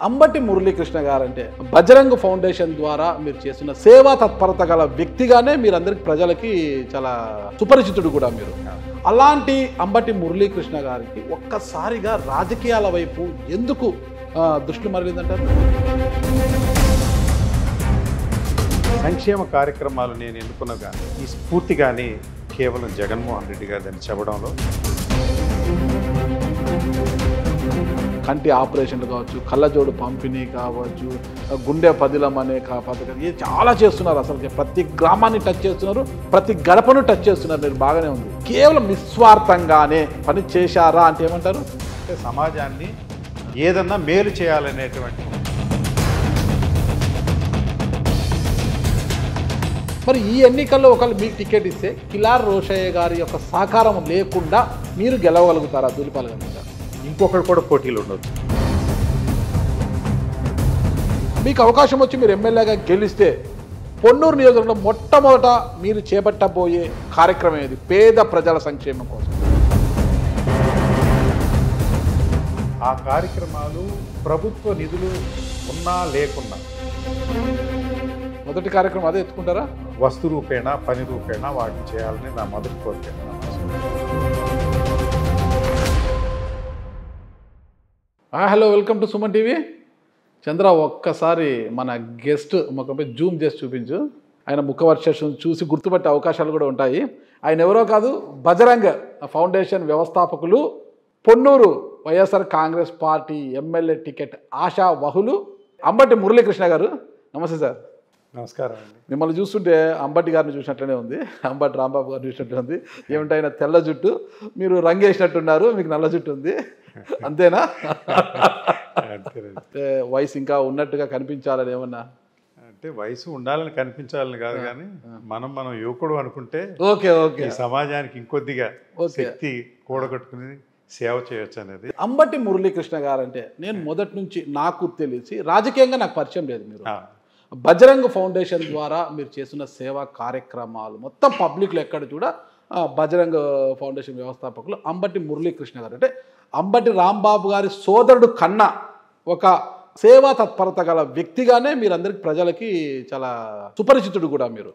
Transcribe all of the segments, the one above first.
అంబటి మురళీకృష్ణ గారు అంటే బజరంగ్ ఫౌండేషన్ ద్వారా మీరు చేస్తున్న సేవా తత్పరత గల వ్యక్తిగానే మీరందరికి ప్రజలకి చాలా సుపరిచితుడు కూడా మీరు. అలాంటి అంబటి మురళీకృష్ణ గారికి ఒక్కసారిగా రాజకీయాల వైపు ఎందుకు దృష్టి మరలిందంటారు? సంక్షేమ కార్యక్రమాలు నేను ఎన్నుకున్న కానీ ఈ స్ఫూర్తి కానీ కేవలం జగన్మోహన్ రెడ్డి గారు దాన్ని చెప్పడంలో కంటి ఆపరేషన్లు కావచ్చు, కళ్ళజోడు పంపిణీ కావచ్చు, గుండె పదిలం అనే పథకం, ఇది చాలా చేస్తున్నారు. అసలు ప్రతి గ్రామాన్ని టచ్ చేస్తున్నారు, ప్రతి గడపను టచ్ చేస్తున్నారు. మీరు బాగానే ఉంది. కేవలం నిస్వార్థంగానే పని చేశారా అంటే ఏమంటారు? అంటే సమాజాన్ని ఏదన్నా మేలు చేయాలనేటువంటి. మరి ఈ ఎన్నికల్లో ఒకళ్ళు మీకు టికెట్ ఇస్తే కిలార్ రోషయ్య గారి యొక్క సహకారం లేకుండా మీరు గెలవగలుగుతారా? దూలిపాలగలుగుతారా? ఇంకొకరు కూడా పోటీలు ఉండొచ్చు. మీకు అవకాశం వచ్చి మీరు ఎమ్మెల్యేగా గెలిస్తే పొన్నూరు నియోజకవర్గంలో మొట్టమొదట మీరు చేపట్టబోయే కార్యక్రమం ఏది? పేద ప్రజల సంక్షేమం కోసం. ఆ కార్యక్రమాలు ప్రభుత్వ నిధులు ఉన్నా లేకున్నా మొదటి కార్యక్రమం అదే ఎత్తుకుంటారా? వస్తు రూపేణా పని రూపేణా వాటిని చేయాలని నా మొదటి కోరిక. Hello, welcome to Suman TV. Chandra, ఒక్కసారి మన గెస్ట్ ముఖంపై జూమ్ చేసి చూపించు. ఆయన ముఖ వర్షం చూసి గుర్తుపట్టే అవకాశాలు కూడా ఉంటాయి. ఆయన ఎవరో కాదు, బజరంగ్ ఫౌండేషన్ వ్యవస్థాపకులు, Ponnur YSR Congress party MLA ticket ఆశావహులు అంబటి మురళీకృష్ణ గారు. నమస్తే సార్. నమస్కారం అండి. మిమ్మల్ని చూస్తుంటే అంబటి గారిని చూసినట్లనే ఉంది, అంబటి రాంబాబు గారిని చూసినట్లే ఉంది. ఏమిటి ఆయన తెల్ల జుట్టు, మీరు రంగేసినట్టున్నారు, మీకు నల్ల జుట్టు ఉంది, అంతేనా? వయసు ఇంకా ఉన్నట్టుగా కనిపించాలని ఏమన్నా? అంటే వయసు ఉండాలని కనిపించాలని కాదు, కానీ మనం యువకుడు అనుకుంటే ఓకే ఓకే ఈ సమాజానికి ఇంకొద్దిగా శక్తి కూడగట్టుకుని సేవ చేయొచ్చు అనేది. అంబటి మురళీకృష్ణ గారు అంటే నేను మొదటి నుంచి నాకు తెలిసి రాజకీయంగా నాకు పరిచయం లేదు. మీరు బజరంగ్ ఫౌండేషన్ ద్వారా మీరు చేస్తున్న సేవా కార్యక్రమాలు మొత్తం పబ్లిక్లో ఎక్కడ చూడ బజరంగ్ ఫౌండేషన్ వ్యవస్థాపకులు అంబటి మురళీకృష్ణ గారు అంటే అంబటి రాంబాబు గారి సోదరుడు కన్నా ఒక సేవా తత్పరత గల వ్యక్తిగానే మీరందరికి ప్రజలకి చాలా సుపరిచితుడు కూడా మీరు.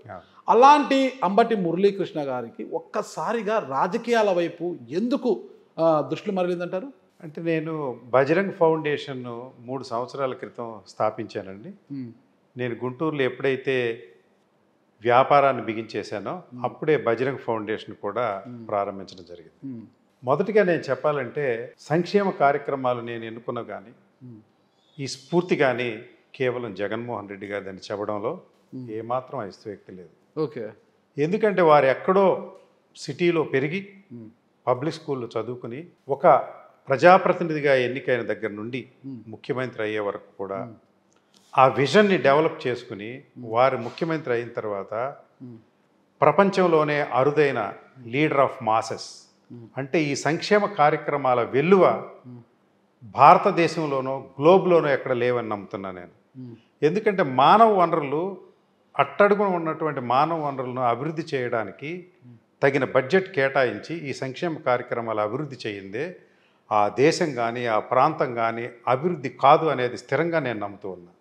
అలాంటి అంబటి మురళీకృష్ణ గారికి ఒక్కసారిగా రాజకీయాల వైపు ఎందుకు దృష్టి మరలిందంటారు? అంటే నేను బజరంగ్ ఫౌండేషన్ 3 సంవత్సరాల క్రితం స్థాపించానండి. నేను గుంటూరులో ఎప్పుడైతే వ్యాపారాన్ని బిగించేశానో అప్పుడే బజరంగ్ ఫౌండేషన్ కూడా ప్రారంభించడం జరిగింది. మొదటిగా నేను చెప్పాలంటే సంక్షేమ కార్యక్రమాలు నేను ఎన్నుకున్న కానీ ఈ స్ఫూర్తి కానీ కేవలం జగన్మోహన్ రెడ్డి గారు దాన్ని చెప్పడంలో ఏమాత్రం ఐస్తవ్యక్తి లేదు. ఓకే. ఎందుకంటే వారు ఎక్కడో సిటీలో పెరిగి పబ్లిక్ స్కూల్లో చదువుకుని ఒక ప్రజాప్రతినిధిగా ఎన్నికైన దగ్గర నుండి ముఖ్యమంత్రి అయ్యే వరకు కూడా ఆ విజన్ని డెవలప్ చేసుకుని వారు ముఖ్యమంత్రి అయిన తర్వాత ప్రపంచంలోనే అరుదైన లీడర్ ఆఫ్ మాసెస్ అంటే ఈ సంక్షేమ కార్యక్రమాల వెల్లువ భారతదేశంలోనో గ్లోబ్లోనో ఎక్కడ లేవని నమ్ముతున్నాను నేను. ఎందుకంటే మానవ వనరులు అట్టడుగున ఉన్నటువంటి మానవ వనరులను అభివృద్ధి చేయడానికి తగిన బడ్జెట్ కేటాయించి ఈ సంక్షేమ కార్యక్రమాలు అభివృద్ధి చేయిందే ఆ దేశం కానీ ఆ ప్రాంతం కానీ అభివృద్ధి కాదు అనేది స్థిరంగా నేను నమ్ముతూ ఉన్నా.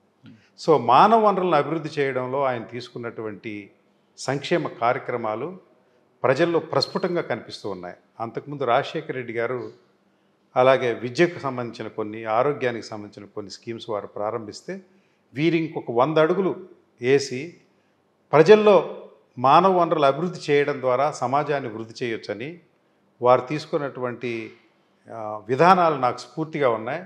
సో మానవ వనరులను అభివృద్ధి చేయడంలో ఆయన తీసుకున్నటువంటి సంక్షేమ కార్యక్రమాలు ప్రజల్లో ప్రస్ఫుటంగా కనిపిస్తూ ఉన్నాయి. అంతకుముందు రాజశేఖర రెడ్డి గారు అలాగే విద్యకు సంబంధించిన కొన్ని, ఆరోగ్యానికి సంబంధించిన కొన్ని స్కీమ్స్ వారు ప్రారంభిస్తే వీరు ఇంకొక 100 అడుగులు వేసి ప్రజల్లో మానవ వనరులు అభివృద్ధి చేయడం ద్వారా సమాజాన్ని వృద్ధి చేయొచ్చని వారు తీసుకున్నటువంటి విధానాలు నాకు స్ఫూర్తిగా ఉన్నాయి.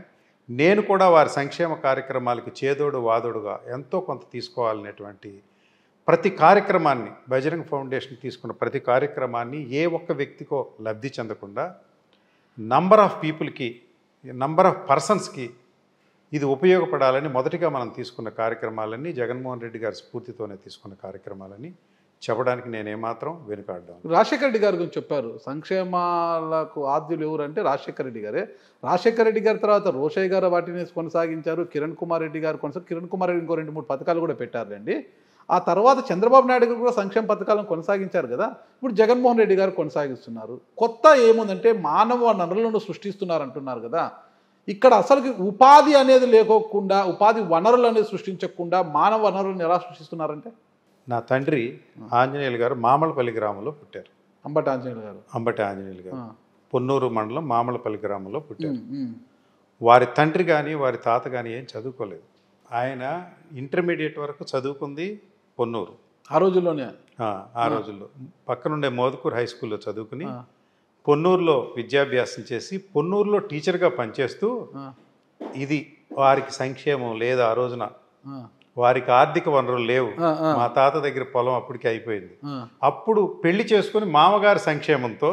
నేను కూడా వారి సంక్షేమ కార్యక్రమాలకి చేదోడు వాదోడుగా ఎంతో కొంత తీసుకోవాలనేటువంటి ప్రతి కార్యక్రమాన్ని బజరంగ్ ఫౌండేషన్ తీసుకున్న ప్రతి కార్యక్రమాన్ని ఏ ఒక్క వ్యక్తికో లబ్ధి చెందకుండా నంబర్ ఆఫ్ పీపుల్కి, నంబర్ ఆఫ్ పర్సన్స్కి ఇది ఉపయోగపడాలని మొదటిగా మనం తీసుకున్న కార్యక్రమాలన్నీ జగన్మోహన్ రెడ్డి గారి స్ఫూర్తితోనే తీసుకున్న కార్యక్రమాలని చెప్పడానికి నేనేమాత్రం వెనుకాడ్డాను. రాజశేఖర రెడ్డి గారి గురించి చెప్పారు. సంక్షేమాలకు ఆద్యులు ఎవరంటే రాజశేఖర రెడ్డి గారే. రాజశేఖర రెడ్డి గారి తర్వాత రోషయ్య గారు వాటిని కొనసాగించారు. కిరణ్ కుమార్ రెడ్డి గారు కిరణ్ కుమార్ రెడ్డి ఇంకో 2-3 పథకాలు కూడా పెట్టారండి. ఆ తర్వాత చంద్రబాబు నాయుడు గారు కూడా సంక్షేమ పథకాలను కొనసాగించారు కదా. ఇప్పుడు జగన్మోహన్ రెడ్డి గారు కొనసాగిస్తున్నారు. కొత్త ఏముందంటే మానవ వనరులను సృష్టిస్తున్నారు అంటున్నారు కదా. ఇక్కడ అసలుకి ఉపాధి అనేది లేకోకుండా, ఉపాధి వనరులు అనేది సృష్టించకుండా మానవ వనరులను ఎలా సృష్టిస్తున్నారంటే? నా తండ్రి ఆంజనేయులు గారు మామలపల్లి గ్రామంలో పుట్టారు. అంబటి ఆంజనేయులు గారు. అంబటి ఆంజనేయులు గారు పొన్నూరు మండలం మామలపల్లి గ్రామంలో పుట్టారు. వారి తండ్రి కానీ వారి తాత కానీ ఏం చదువుకోలేదు. ఆయన ఇంటర్మీడియట్ వరకు చదువుకుంది పొన్నూరు. ఆ రోజుల్లోనే? ఆ రోజుల్లో పక్కనుండే మోదుకూరు హై స్కూల్లో చదువుకుని పొన్నూరులో విద్యాభ్యాసం చేసి పొన్నూరులో టీచర్గా పనిచేస్తూ, ఇది వారికి సంక్షేమం లేదు. ఆ రోజున వారికి ఆర్థిక వనరులు లేవు. మా తాత దగ్గర పొలం అప్పటికి అయిపోయింది. అప్పుడు పెళ్లి చేసుకుని మామగారి సంక్షేమంతో,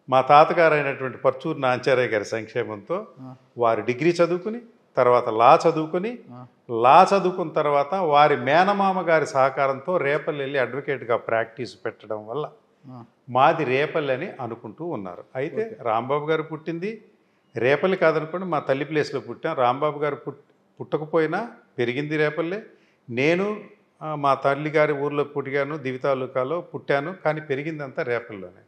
మా తాతగారు అయినటువంటి పర్చూరు నాంచారయ్య గారి సంక్షేమంతో వారు డిగ్రీ చదువుకుని, తర్వాత లా చదువుకున్న తర్వాత వారి మేనమామ గారి సహకారంతో రేపల్లి వెళ్ళి అడ్వకేట్గా ప్రాక్టీస్ పెట్టడం వల్ల మాది రేపల్లి అని అనుకుంటూ ఉన్నారు. అయితే రాంబాబు గారు పుట్టింది రేపల్లి కాదనుకోండి, మా తల్లి ప్లేస్లో పుట్టాం. రాంబాబు గారు పుట్టకపోయినా పెరిగింది రేపల్లే. నేను మా తల్లి గారి ఊర్లో పుట్టిగాను, దివితాలూకాలో పుట్టాను, కానీ పెరిగిందంతా రేపల్లిలోనే.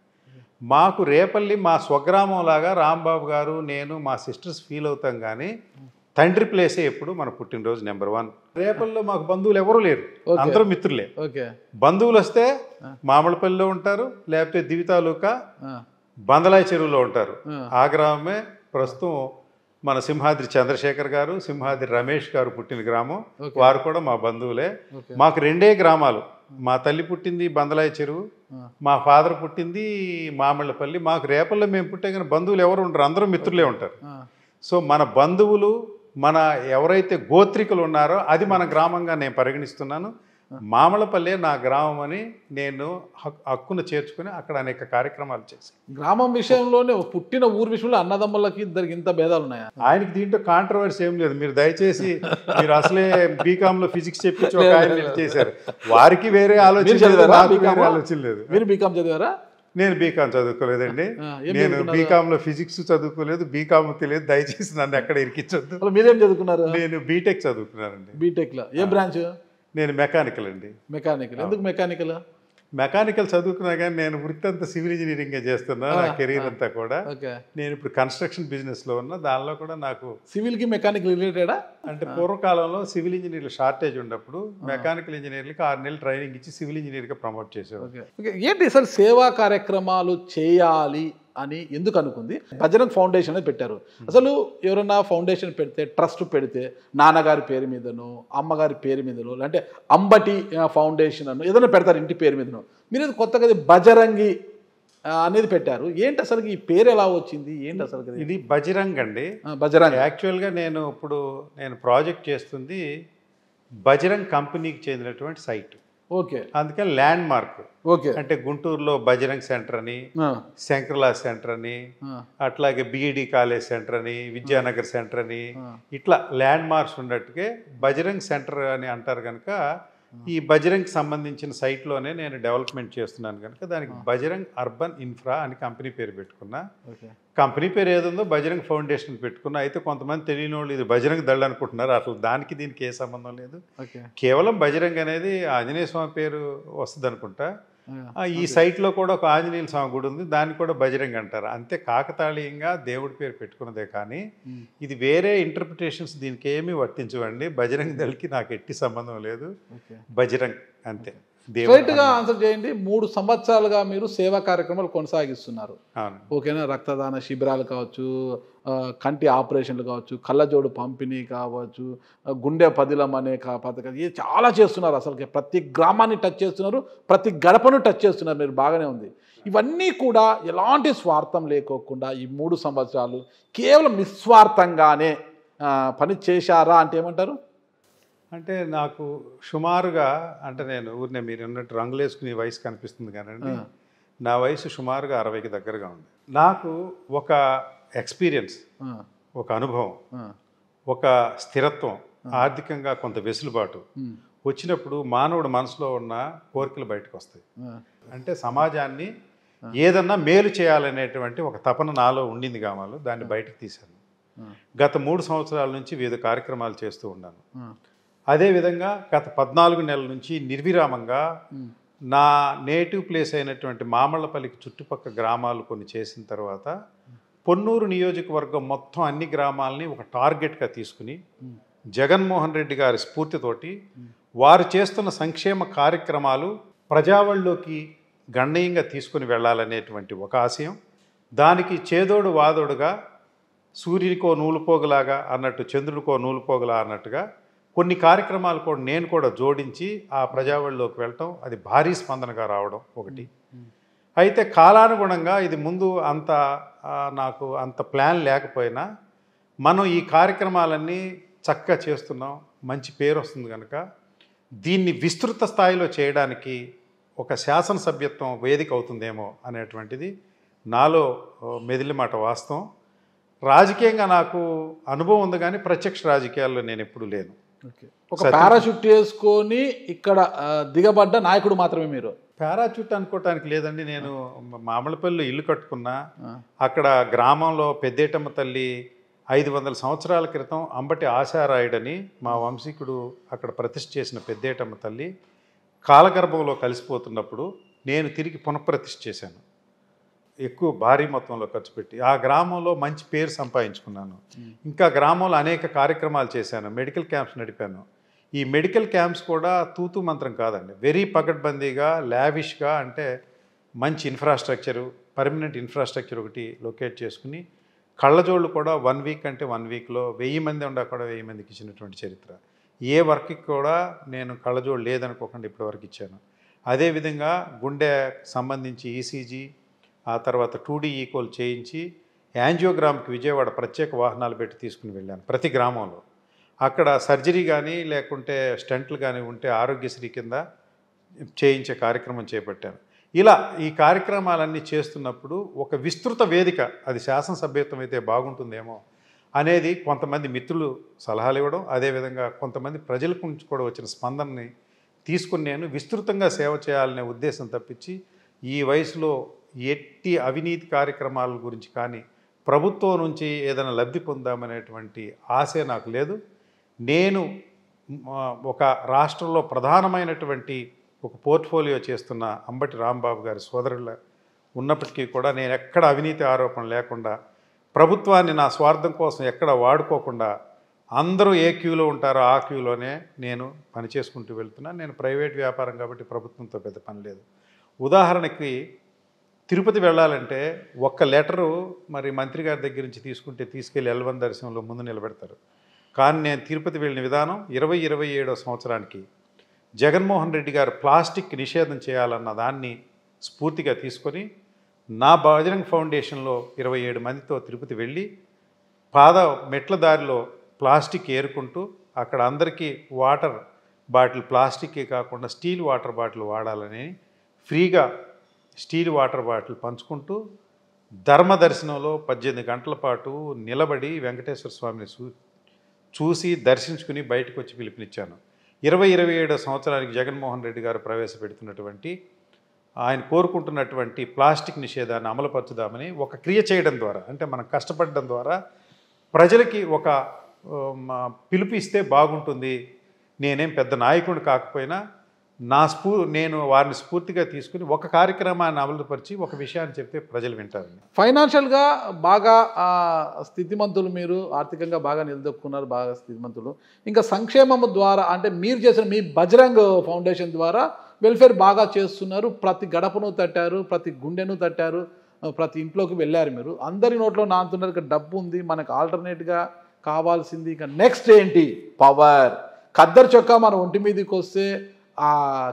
మాకు రేపల్లి మా స్వగ్రామం లాగా రాంబాబు గారు, నేను, మా సిస్టర్స్ ఫీల్ అవుతాం. కానీ తండ్రి ప్లేసే ఎప్పుడు మన పుట్టినరోజు నెంబర్ 1. రేపల్లో మాకు బంధువులు ఎవరు లేరు, అందరూ మిత్రులే. బంధువులు వస్తే మామిడిపల్లిలో ఉంటారు, లేకపోతే దివితాలూకా బందలాయి చెరువులో ఉంటారు. ఆ గ్రామమే ప్రస్తుతం మన సింహాద్రి చంద్రశేఖర్ గారు, సింహాద్రి రమేష్ గారు పుట్టిన గ్రామం. వారు కూడా మా బంధువులే. మాకు 2 గ్రామాలు. మా తల్లి పుట్టింది బందలాయి చెరువు, మా ఫాదర్ పుట్టింది మామిళ్ళపల్లి. మాకు రేపల్లో మేము పుట్టే కానీ బంధువులు ఎవరు ఉంటారు, అందరూ మిత్రులే ఉంటారు. సో మన బంధువులు, మన ఎవరైతే గోత్రికులు ఉన్నారో అది మన గ్రామంగా నేను పరిగణిస్తున్నాను. మామలపల్లె నా గ్రామం అని నేను హక్కును చేర్చుకుని అక్కడ అనేక కార్యక్రమాలు చేశాను. గ్రామం విషయంలోనే, పుట్టిన ఊరు విషయంలో అన్నదమ్ములకి ఇద్దరికి ఇంత భేదాలు ఉన్నాయా? ఆయనకి దీంట్లో కాంట్రవర్సీ ఏం లేదు. మీరు దయచేసి మీరు అసలే బీకామ్లో ఫిజిక్స్ చెప్పించి ఒక ఆయన చేశారు. వారికి వేరే ఆలోచన లేదు. మీరు బీకామ్ చదివారా? నేను బీకామ్ చదువుకోలేదండి. నేను బీకామ్లో ఫిజిక్స్ చదువుకోలేదు, బీకామ్ తెలియదు. దయచేసి నన్ను ఎక్కడ ఇరికించొద్దు. మీరేం చదువుకున్నారు? నేను బీటెక్ చదువుకున్నానండి. బీటెక్లో ఏ బ్రాంచ్? నేను మెకానికల్ అండి. మెకానికల్. ఎందుకు మెకానికల్? మెకానికల్ చదువుకున్నా కానీ నేను వృత్తి అంతా సివిల్ ఇంజనీరింగే చేస్తున్నా. నా కెరీర్ అంతా కూడా నేను ఇప్పుడు కన్స్ట్రక్షన్ బిజినెస్లో ఉన్నా. దానిలో కూడా నాకు సివిల్కి మెకానికల్ రిలేటెడా? అంటే పూర్వకాలంలో సివిల్ ఇంజనీర్లు షార్టేజ్ ఉన్నప్పుడు మెకానికల్ ఇంజనీర్లకి 6 నెలలు ట్రైనింగ్ ఇచ్చి సివిల్ ఇంజనీర్గా ప్రమోట్ చేసేవారు. ఏంటి అసలు సేవా కార్యక్రమాలు చేయాలి అని ఎందుకు అనుకుంది? బజరంగ్ ఫౌండేషన్ అని పెట్టారు. అసలు ఎవరైనా ఫౌండేషన్ పెడితే, ట్రస్ట్ పెడితే నాన్నగారి పేరు మీదనో, అమ్మగారి పేరు మీదనో, అంటే అంబటి ఫౌండేషన్ అను ఏదైనా పెడతారు ఇంటి పేరు మీదనో. మీరు కొత్తగా బజరంగి అనేది పెట్టారు. ఏంటి అసలు ఈ పేరు ఎలా వచ్చింది? ఏంటి అసలు ఇది? బజరంగ్ అండి. బజరంగ్ యాక్చువల్గా నేను ప్రాజెక్ట్ చేస్తుంది బజరంగ్ కంపెనీకి చెందినటువంటి సైట్. ఓకే. అందుకని ల్యాండ్ మార్క్. ఓకే. అంటే గుంటూరులో బజరంగ్ సెంటర్ అని, శంకర్లా సెంటర్ అని, అట్లాగే బిఈడి కాలేజ్ సెంటర్ అని, విద్యానగర్ సెంటర్ అని, ఇట్లా ల్యాండ్ మార్క్స్ ఉన్నట్టుగా బజరంగ్ సెంటర్ అని అంటారు. కనుక ఈ బజరంగ్ సంబంధించిన సైట్లోనే నేను డెవలప్మెంట్ చేస్తున్నాను కనుక దానికి బజరంగ్ అర్బన్ ఇన్ఫ్రా అని కంపెనీ పేరు పెట్టుకున్నా. కంపెనీ పేరు ఏదుందో బజరంగ్ ఫౌండేషన్ పెట్టుకున్నా. అయితే కొంతమంది తెలియని వాళ్ళు ఇది బజరంగ్ దళ్ అనుకుంటున్నారు. అసలు దానికి దీనికి ఏ సంబంధం లేదు. కేవలం బజరంగ్ అనేది ఆంజనేయ స్వామి పేరు వస్తుంది అనుకుంటా. ఈ సైట్లో కూడా ఒక ఆంజనేయ స్వామి గుడి ఉంది, దాన్ని కూడా బజరంగ్ అంటారు. అంతే, కాకతాళీయంగా దేవుడి పేరు పెట్టుకున్నదే కానీ ఇది వేరే ఇంటర్ప్రిటేషన్స్ దీనికి ఏమీ వర్తించవండి. బజరంగ్ దళకి నాకు ఎట్టి సంబంధం లేదు. బజరంగ్ అంతే. స్ట్రైట్గా ఆన్సర్ చేయండి. 3 సంవత్సరాలుగా మీరు సేవా కార్యక్రమాలు కొనసాగిస్తున్నారు. ఓకేనా? రక్తదాన శిబిరాలు కావచ్చు, కంటి ఆపరేషన్లు కావచ్చు, కళ్ళజోడు పంపిణీ కావచ్చు, గుండె పదిలం అనే పథకం, ఇది చాలా చేస్తున్నారు. అసలు ప్రతి గ్రామాన్ని టచ్ చేస్తున్నారు, ప్రతి గడపను టచ్ చేస్తున్నారు. మీరు బాగానే ఉంది. ఇవన్నీ కూడా ఎలాంటి స్వార్థం లేకోకుండా ఈ 3 సంవత్సరాలు కేవలం నిస్వార్థంగానే పని చేశారా అంటే ఏమంటారు? అంటే నాకు సుమారుగా, అంటే నేను ఊరినే మీరు అన్నట్టు రంగులు వేసుకునే వయసు కనిపిస్తుంది కానండి, నా వయసు సుమారుగా 60కి దగ్గరగా ఉంది. నాకు ఒక ఎక్స్పీరియన్స్, ఒక అనుభవం, ఒక స్థిరత్వం, ఆర్థికంగా కొంత వెసులుబాటు వచ్చినప్పుడు మానవుడు మనసులో ఉన్న కోరికలు బయటకు వస్తాయి. అంటే సమాజాన్ని ఏదన్నా మేలు చేయాలనేటువంటి ఒక తపన నాలో ఉండింది కామాలు, దాన్ని బయటకు తీశాను. గత 3 సంవత్సరాల నుంచి వివిధ కార్యక్రమాలు చేస్తూ ఉన్నాను. అదేవిధంగా గత 14 నెలల నుంచి నిర్విరామంగా నా నేటివ్ ప్లేస్ అయినటువంటి మామళ్ళపల్లికి చుట్టుపక్కల గ్రామాలు కొన్ని చేసిన తర్వాత పొన్నూరు నియోజకవర్గం మొత్తం అన్ని గ్రామాలని ఒక టార్గెట్గా తీసుకుని జగన్మోహన్ రెడ్డి గారి స్ఫూర్తితోటి వారు చేస్తున్న సంక్షేమ కార్యక్రమాలు ప్రజావళ్ళలోకి గణనీయంగా తీసుకుని వెళ్ళాలనేటువంటి ఒక ఆశయం. దానికి చేదోడు వాదోడుగా సూర్యునికో నూలుపోగులాగా అన్నట్టు, చంద్రుడికో నూలుపోగులా అన్నట్టుగా కొన్ని కార్యక్రమాలు కూడా నేను కూడా జోడించి ఆ ప్రజావళ్ళలోకి వెళ్ళటం, అది భారీ స్పందనగా రావడం ఒకటి. అయితే కాలానుగుణంగా ఇది ముందు నాకు అంత ప్లాన్ లేకపోయినా మనం ఈ కార్యక్రమాలన్నీ చక్కగా చేస్తున్నాం, మంచి పేరు వస్తుంది కనుక దీన్ని విస్తృత స్థాయిలో చేయడానికి ఒక శాసనసభ్యత్వం వేదిక అవుతుందేమో అనేటువంటిది నాలో మెదిలి మాట వాస్తవం. రాజకీయంగా నాకు అనుభవం ఉంది కానీ ప్రత్యక్ష రాజకీయాల్లో నేను ఎప్పుడూ లేను. ఒక పారాషూట్ వేసుకొని ఇక్కడ దిగబడ్డ నాయకుడు మాత్రమే మీరు? పారాచూట్ అనుకోవటానికి లేదండి. నేను మామలపల్లిలో ఇల్లు కట్టుకున్నా. అక్కడ గ్రామంలో పెద్దేటమ్మ తల్లి 500 సంవత్సరాల క్రితం అంబటి ఆశారాయుడని మా వంశీకుడు అక్కడ ప్రతిష్ఠ చేసిన పెద్దేటమ్మ తల్లి కాలగర్భంలో కలిసిపోతున్నప్పుడు నేను తిరిగి పునఃప్రతిష్ఠ చేశాను, ఎక్కువ భారీ మొత్తంలో ఖర్చు పెట్టి. ఆ గ్రామంలో మంచి పేరు సంపాదించుకున్నాను. ఇంకా గ్రామంలో అనేక కార్యక్రమాలు చేశాను, మెడికల్ క్యాంప్స్ నడిపాను. ఈ మెడికల్ క్యాంప్స్ కూడా తూతూ మంత్రం కాదండి, వెరీ పకడ్బందీగా, లావిష్గా, అంటే మంచి ఇన్ఫ్రాస్ట్రక్చరు, పర్మనెంట్ ఇన్ఫ్రాస్ట్రక్చర్ ఒకటి లొకేట్ చేసుకుని, కళ్ళజోళ్ళు కూడా 1 వీక్ అంటే 1 వీక్లో 1000 మంది ఉండా కూడా 1000 మందికి ఇచ్చినటువంటి చరిత్ర. ఏ వర్క్కి కూడా నేను కళ్ళజోళ్ళు లేదనుకోకుండా ఇప్పటివరకు ఇచ్చాను. అదేవిధంగా గుండె సంబంధించి ఈసీజీ, ఆ తర్వాత 2D ఈకోల్ చేయించి యాంజియోగ్రామ్కి విజయవాడ ప్రత్యేక వాహనాలు పెట్టి తీసుకుని వెళ్ళాను ప్రతి గ్రామంలో. అక్కడ సర్జరీ కానీ లేకుంటే స్టంట్లు కానీ ఉంటే ఆరోగ్యశ్రీ కింద చేయించే కార్యక్రమం చేపట్టాను. ఇలా ఈ కార్యక్రమాలన్నీ చేస్తున్నప్పుడు ఒక విస్తృత వేదిక, అది శాసనసభ్యత్వం అయితే బాగుంటుందేమో అనేది కొంతమంది మిత్రులు సలహాలు ఇవ్వడం, అదేవిధంగా కొంతమంది ప్రజల నుంచి కూడా వచ్చిన స్పందనని తీసుకుని నేను విస్తృతంగా సేవ చేయాలనే ఉద్దేశం తప్పించి ఈ వయసులో ఎట్టి అవినీతి కార్యక్రమాల గురించి కానీ ప్రభుత్వం నుంచి ఏదైనా లబ్ధి పొందామనేటువంటి ఆశే నాకు లేదు. నేను ఒక రాష్ట్రంలో ప్రధానమైనటువంటి ఒక పోర్ట్ఫోలియో చేస్తున్న అంబటి రాంబాబు గారి సోదరుల ఉన్నప్పటికీ కూడా నేను ఎక్కడ అవినీతి ఆరోపణ లేకుండా, ప్రభుత్వాన్ని నా స్వార్థం కోసం ఎక్కడ వాడుకోకుండా, అందరూ ఏ క్యూలో ఉంటారో ఆ క్యూలోనే నేను పనిచేసుకుంటూ వెళ్తున్నా. నేను ప్రైవేట్ వ్యాపారం కాబట్టి ప్రభుత్వంతో పెద్ద పని లేదు. ఉదాహరణకి తిరుపతి వెళ్ళాలంటే ఒక్క లెటరు మరి మంత్రి గారి దగ్గర నుంచి తీసుకెళ్ళి L1 దర్శనంలో ముందు నిలబెడతారు. కానీ నేను తిరుపతి వెళ్ళిన విధానం 2027వ సంవత్సరానికి జగన్మోహన్ రెడ్డి గారు ప్లాస్టిక్ నిషేధం చేయాలన్న దాన్ని స్ఫూర్తిగా తీసుకొని నా బజరంగ్ ఫౌండేషన్లో 27 మందితో తిరుపతి వెళ్ళి మెట్ల దారిలో ప్లాస్టిక్ ఏరుకుంటూ అక్కడ అందరికీ వాటర్ బాటిల్ ప్లాస్టిక్కే కాకుండా స్టీల్ వాటర్ బాటిల్ వాడాలని ఫ్రీగా స్టీల్ వాటర్ బాటిల్ పంచుకుంటూ ధర్మ దర్శనంలో 18 గంటల పాటు నిలబడి వెంకటేశ్వర స్వామిని చూసి దర్శించుకుని బయటకు వచ్చి పిలుపునిచ్చాను. 2027వ సంవత్సరానికి జగన్మోహన్ రెడ్డి గారు ప్రవేశపెడుతున్నటువంటి, ఆయన కోరుకుంటున్నటువంటి ప్లాస్టిక్ నిషేధాన్ని అమలుపరచుదామని ఒక క్రియ చేయడం ద్వారా, అంటే మనం కష్టపడడం ద్వారా ప్రజలకి ఒక పిలుపు ఇస్తే బాగుంటుంది. నేనేం పెద్ద నాయకుడు కాకపోయినా నేను వారిని స్ఫూర్తిగా తీసుకుని ఒక కార్యక్రమాన్ని అమలుపరిచి ఒక విషయాన్ని చెప్తే ప్రజలు వింటారండి. ఫైనాన్షియల్గా బాగా స్థితిమంతులు, మీరు ఆర్థికంగా బాగా నిలదొక్కున్నారు, బాగా స్థితిమంతులు. ఇంకా సంక్షేమం ద్వారా, అంటే మీరు చేసిన మీ బజరంగ్ ఫౌండేషన్ ద్వారా వెల్ఫేర్ బాగా చేస్తున్నారు. ప్రతి గడపను తట్టారు, ప్రతి గుండెను తట్టారు, ప్రతి ఇంట్లోకి వెళ్ళారు. మీరు అందరి నోట్లో నానుతున్నారు, ఇక డబ్బు ఉంది, మనకు ఆల్టర్నేట్గా కావాల్సింది ఇక నెక్స్ట్ ఏంటి? పవర్. ఖద్దరు చొక్కా మన ఒంటి మీదకి వస్తే ఆ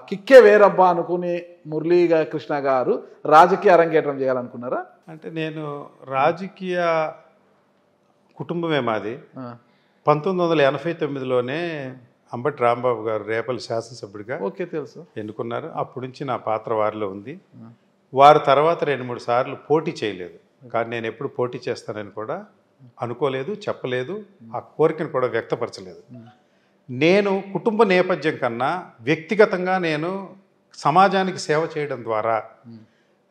కిక్కే వేరబ్బా అనుకుని మురళీ కృష్ణ గారు రాజకీయ అరంగేట్రం చేయాలనుకున్నారా? అంటే నేను రాజకీయ కుటుంబమే మాది. 1989లోనే అంబటి రాంబాబు గారు రేపల్లి శాసనసభ్యుడిగా తెలుసు ఎన్నుకున్నారు. అప్పటి నుంచి నా పాత్ర వారిలో ఉంది. వారు తర్వాత 2-3 సార్లు పోటీ చేయలేదు, కానీ నేను ఎప్పుడు పోటీ చేస్తానని కూడా అనుకోలేదు, చెప్పలేదు, ఆ కోరికను కూడా వ్యక్తపరచలేదు. నేను కుటుంబ నేపథ్యం కన్నా వ్యక్తిగతంగా నేను సమాజానికి సేవ చేయడం ద్వారా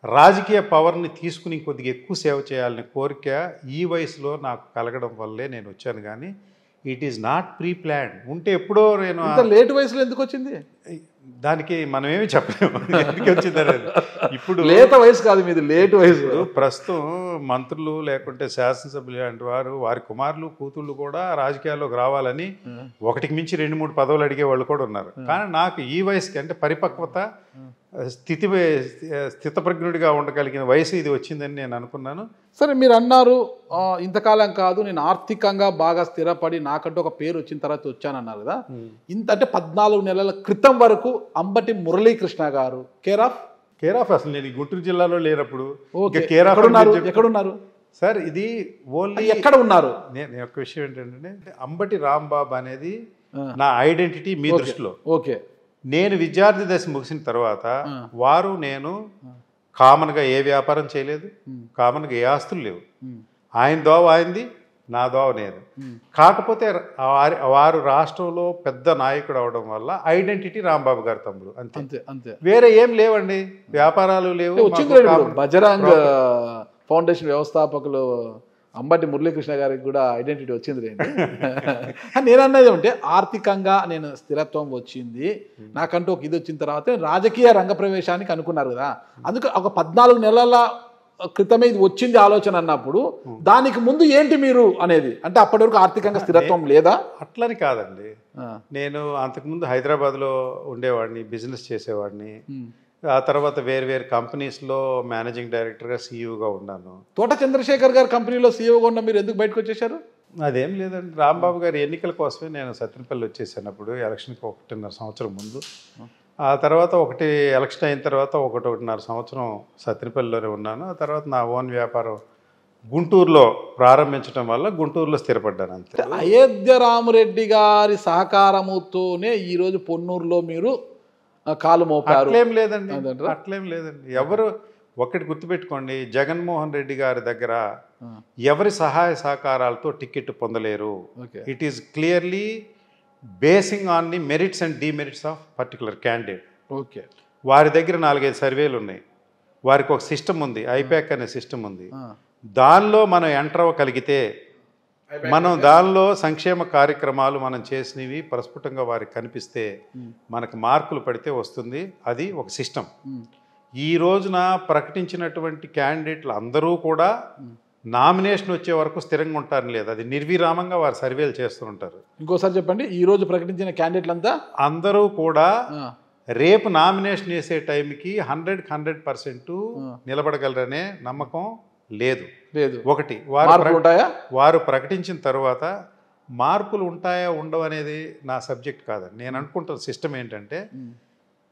రాజకీయ పవర్ని తీసుకుని కొద్దిగా ఎక్కువ సేవ చేయాలనే కోరిక ఈ వయసులో నాకు కలగడం వల్లే నేను వచ్చాను. కానీ it is not pre planned. ఉంటే ఎప్పుడో నేను లేట్ వయసులో ఎందుకు వచ్చింది? దానికి మనం ఏమి చెప్పలేము ఎందుకు వచ్చిందనేది. ఇప్పుడు లేత వయసు కాదు మీది, లేట్ వయసు. ప్రస్తుతం మంత్రులు లేకుంటే శాసనసభ్యులు లాంటి వారు వారి కుమారులు కూతుళ్ళు కూడా రాజకీయాల్లోకి రావాలని ఒకటికి మించి 2-3 పదవులు అడిగే వాళ్ళు కూడా ఉన్నారు. కానీ నాకు ఈ వయసుకి అంటే పరిపక్వత స్థితప్రజ్ఞుడిగా ఉండగలిగిన వయసు ఇది వచ్చిందని నేను అనుకున్నాను. సరే, మీరు అన్నారు ఇంతకాలం కాదు, నేను ఆర్థికంగా బాగా స్థిరపడి నాకంటూ ఒక పేరు వచ్చిన తర్వాత వచ్చానన్నారు కదా. ఇంత అంటే 14 నెలల క్రితం వరకు అంబటి మురళీకృష్ణ గారు కేర్ ఆఫ్ అసలు నేను గుంటూరు జిల్లాలో లేనప్పుడు ఎక్కడున్నారు సార్? ఇది ఓన్లీ ఎక్కడ ఉన్నారు? నేను ఒక విషయం ఏంటంటే అంబటి రాంబాబు అనేది నా ఐడెంటిటీ మీ దృష్టిలో. ఓకే, నేను విద్యార్థి దశ ముగిసిన తర్వాత వారు నేను కామన్గా ఏ వ్యాపారం చేయలేదు, కామన్గా ఏ ఆస్తులు లేవు. ఆయన దోవ ఆయనది, నా దోవ నేను. కాకపోతే వారు రాష్ట్రంలో పెద్ద నాయకుడు అవడం వల్ల ఐడెంటిటీ రాంబాబు గారి తమ్ముడు, అంతే అంతే. వేరే ఏం లేవండి, వ్యాపారాలు లేవు. బజరంగ్ ఫౌండేషన్ వ్యవస్థాపకులు అంబటి మురళీకృష్ణ గారికి కూడా ఐడెంటిటీ వచ్చింది రేండి. నేను అన్నది అంటే ఆర్థికంగా నేను స్థిరత్వం వచ్చింది, నాకంటూ ఒక ఇది వచ్చిన తర్వాత రాజకీయ రంగ ప్రవేశానికి అనుకున్నారు కదా. అందుకే ఒక 14 నెలల క్రితమే ఇది వచ్చింది ఆలోచన అన్నప్పుడు దానికి ముందు ఏంటి మీరు అనేది, అంటే అప్పటి వరకు ఆర్థికంగా స్థిరత్వం లేదా? అట్లని కాదండి, నేను అంతకుముందు హైదరాబాద్లో ఉండేవాడిని, బిజినెస్ చేసేవాడిని. ఆ తర్వాత వేరు కంపెనీస్లో మేనేజింగ్ డైరెక్టర్గా సీఈఓగా ఉన్నాను. తోట చంద్రశేఖర్ గారి కంపెనీలో సీఈఓగా ఉన్న మీరు ఎందుకు బయటకు వచ్చేసారు? అదేం లేదండి, రాంబాబు గారి ఎన్నికల కోసమే నేను సత్యనపల్లి వచ్చేసానప్పుడు ఎలక్షన్కి 1.5 సంవత్సరం ముందు. ఆ తర్వాత ఎలక్షన్ అయిన తర్వాత 1.5 సంవత్సరం సత్యనపల్లిలోనే ఉన్నాను. ఆ తర్వాత నా ఓన్ వ్యాపారం గుంటూరులో ప్రారంభించడం వల్ల గుంటూరులో స్థిరపడ్డాను అంతే. అయోధ్య రామరెడ్డి గారి సహకారముతోనే ఈరోజు పొన్నూరులో మీరు కాలు మోపారు? అట్లేం లేదండి. ఎవరు ఒకటి గుర్తుపెట్టుకోండి, జగన్మోహన్ రెడ్డి గారి దగ్గర ఎవరి సహాయ సహకారాలతో టికెట్ పొందలేరు. It is clearly basing on the merits and demerits of particular candidate. Okay, వారి దగ్గర 4-5 సర్వేలు ఉన్నాయి, వారికి ఒక సిస్టమ్ ఉంది, ఐప్యాక్ అనే సిస్టమ్ ఉంది. దానిలో మనం ఎంటర్ అవ్వగలిగితే మనం దానిలో సంక్షేమ కార్యక్రమాలు మనం చేసినవి ప్రస్ఫుటంగా వారికి కనిపిస్తే మనకు మార్కులు పడితే వస్తుంది. అది ఒక సిస్టమ్. ఈ రోజున ప్రకటించినటువంటి క్యాండిడేట్లు అందరూ కూడా నామినేషన్ వచ్చే వరకు స్థిరంగా ఉంటారని లేదు, అది నిర్విరామంగా వారు సర్వేలు చేస్తూ ఉంటారు. ఇంకోసారి చెప్పండి. ఈ రోజు ప్రకటించిన క్యాండిడేట్లు అందరూ కూడా రేపు నామినేషన్ వేసే టైంకి 100% నిలబడగలరనే నమ్మకం లేదు. ఒకటి, వారు ప్రకటించిన తర్వాత మార్పులు ఉంటాయా ఉండవు అనేది నా సబ్జెక్ట్ కాదండి. నేను అనుకుంటున్న సిస్టమ్ ఏంటంటే,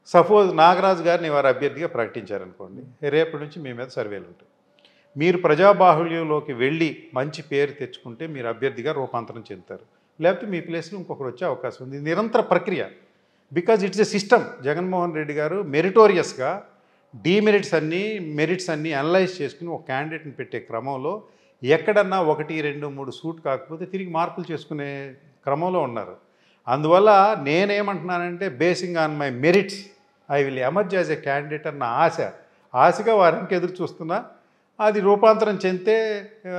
సపోజ్ నాగరాజు గారిని వారు అభ్యర్థిగా ప్రకటించారనుకోండి, రేపటి నుంచి మీ మీద సర్వేలు ఉంటాయి. మీరు ప్రజాబాహుళ్యంలోకి వెళ్ళి మంచి పేరు తెచ్చుకుంటే మీరు అభ్యర్థిగా రూపాంతరం చెందుతారు, లేకపోతే మీ ప్లేస్లో ఇంకొకరు వచ్చే అవకాశం ఉంది. నిరంతర ప్రక్రియ. Because it's a system. Jaganmohan Reddy గారు మెరిటోరియస్గా డిమెరిట్స్ అన్నీ మెరిట్స్ అన్నీ అనలైజ్ చేసుకుని ఒక క్యాండిడేట్ని పెట్టే క్రమంలో ఎక్కడన్నా 1, 2, 3 సూట్ కాకపోతే తిరిగి మార్పులు చేసుకునే క్రమంలో ఉన్నారు. అందువల్ల నేనేమంటున్నానంటే, basing on my merits I will emerge as a candidate అన్న ఆశగా వారికి ఎదురు చూస్తున్నా. అది రూపాంతరం చెందితే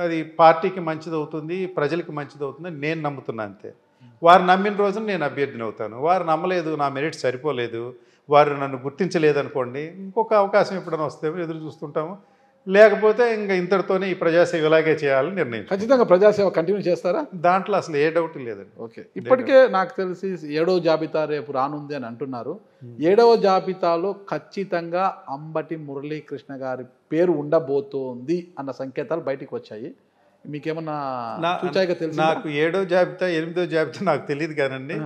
అది పార్టీకి మంచిదవుతుంది, ప్రజలకి మంచిదవుతుందని నేను నమ్ముతున్నా అంతే. వారు నమ్మిన రోజున నేను అభ్యర్థిని అవుతాను. వారు నమ్మలేదు, నా మెరిట్స్ సరిపోలేదు, వారు నన్ను గుర్తించలేదనుకోండి, ఇంకొక అవకాశం ఎప్పుడైనా వస్తే ఎదురు చూస్తుంటాము. లేకపోతే ఇంకా ఇంతటితోనే ఈ ప్రజాసేవ ఇలాగే చేయాలని నిర్ణయం. ఖచ్చితంగా ప్రజాసేవ కంటిన్యూ చేస్తారా? దాంట్లో అసలు ఏ డౌట్ లేదండి. ఓకే, ఇప్పటికే నాకు తెలిసి 7వ జాబితా రేపు రానుంది అని అంటున్నారు. 7వ జాబితాలో ఖచ్చితంగా అంబటి మురళీకృష్ణ గారి పేరు ఉండబోతోంది అన్న సంకేతాలు బయటికి వచ్చాయి. మీకేమన్నా తెలుసు? నాకు 7వ జాబితా 8వ జాబితా నాకు తెలియదు కానండి.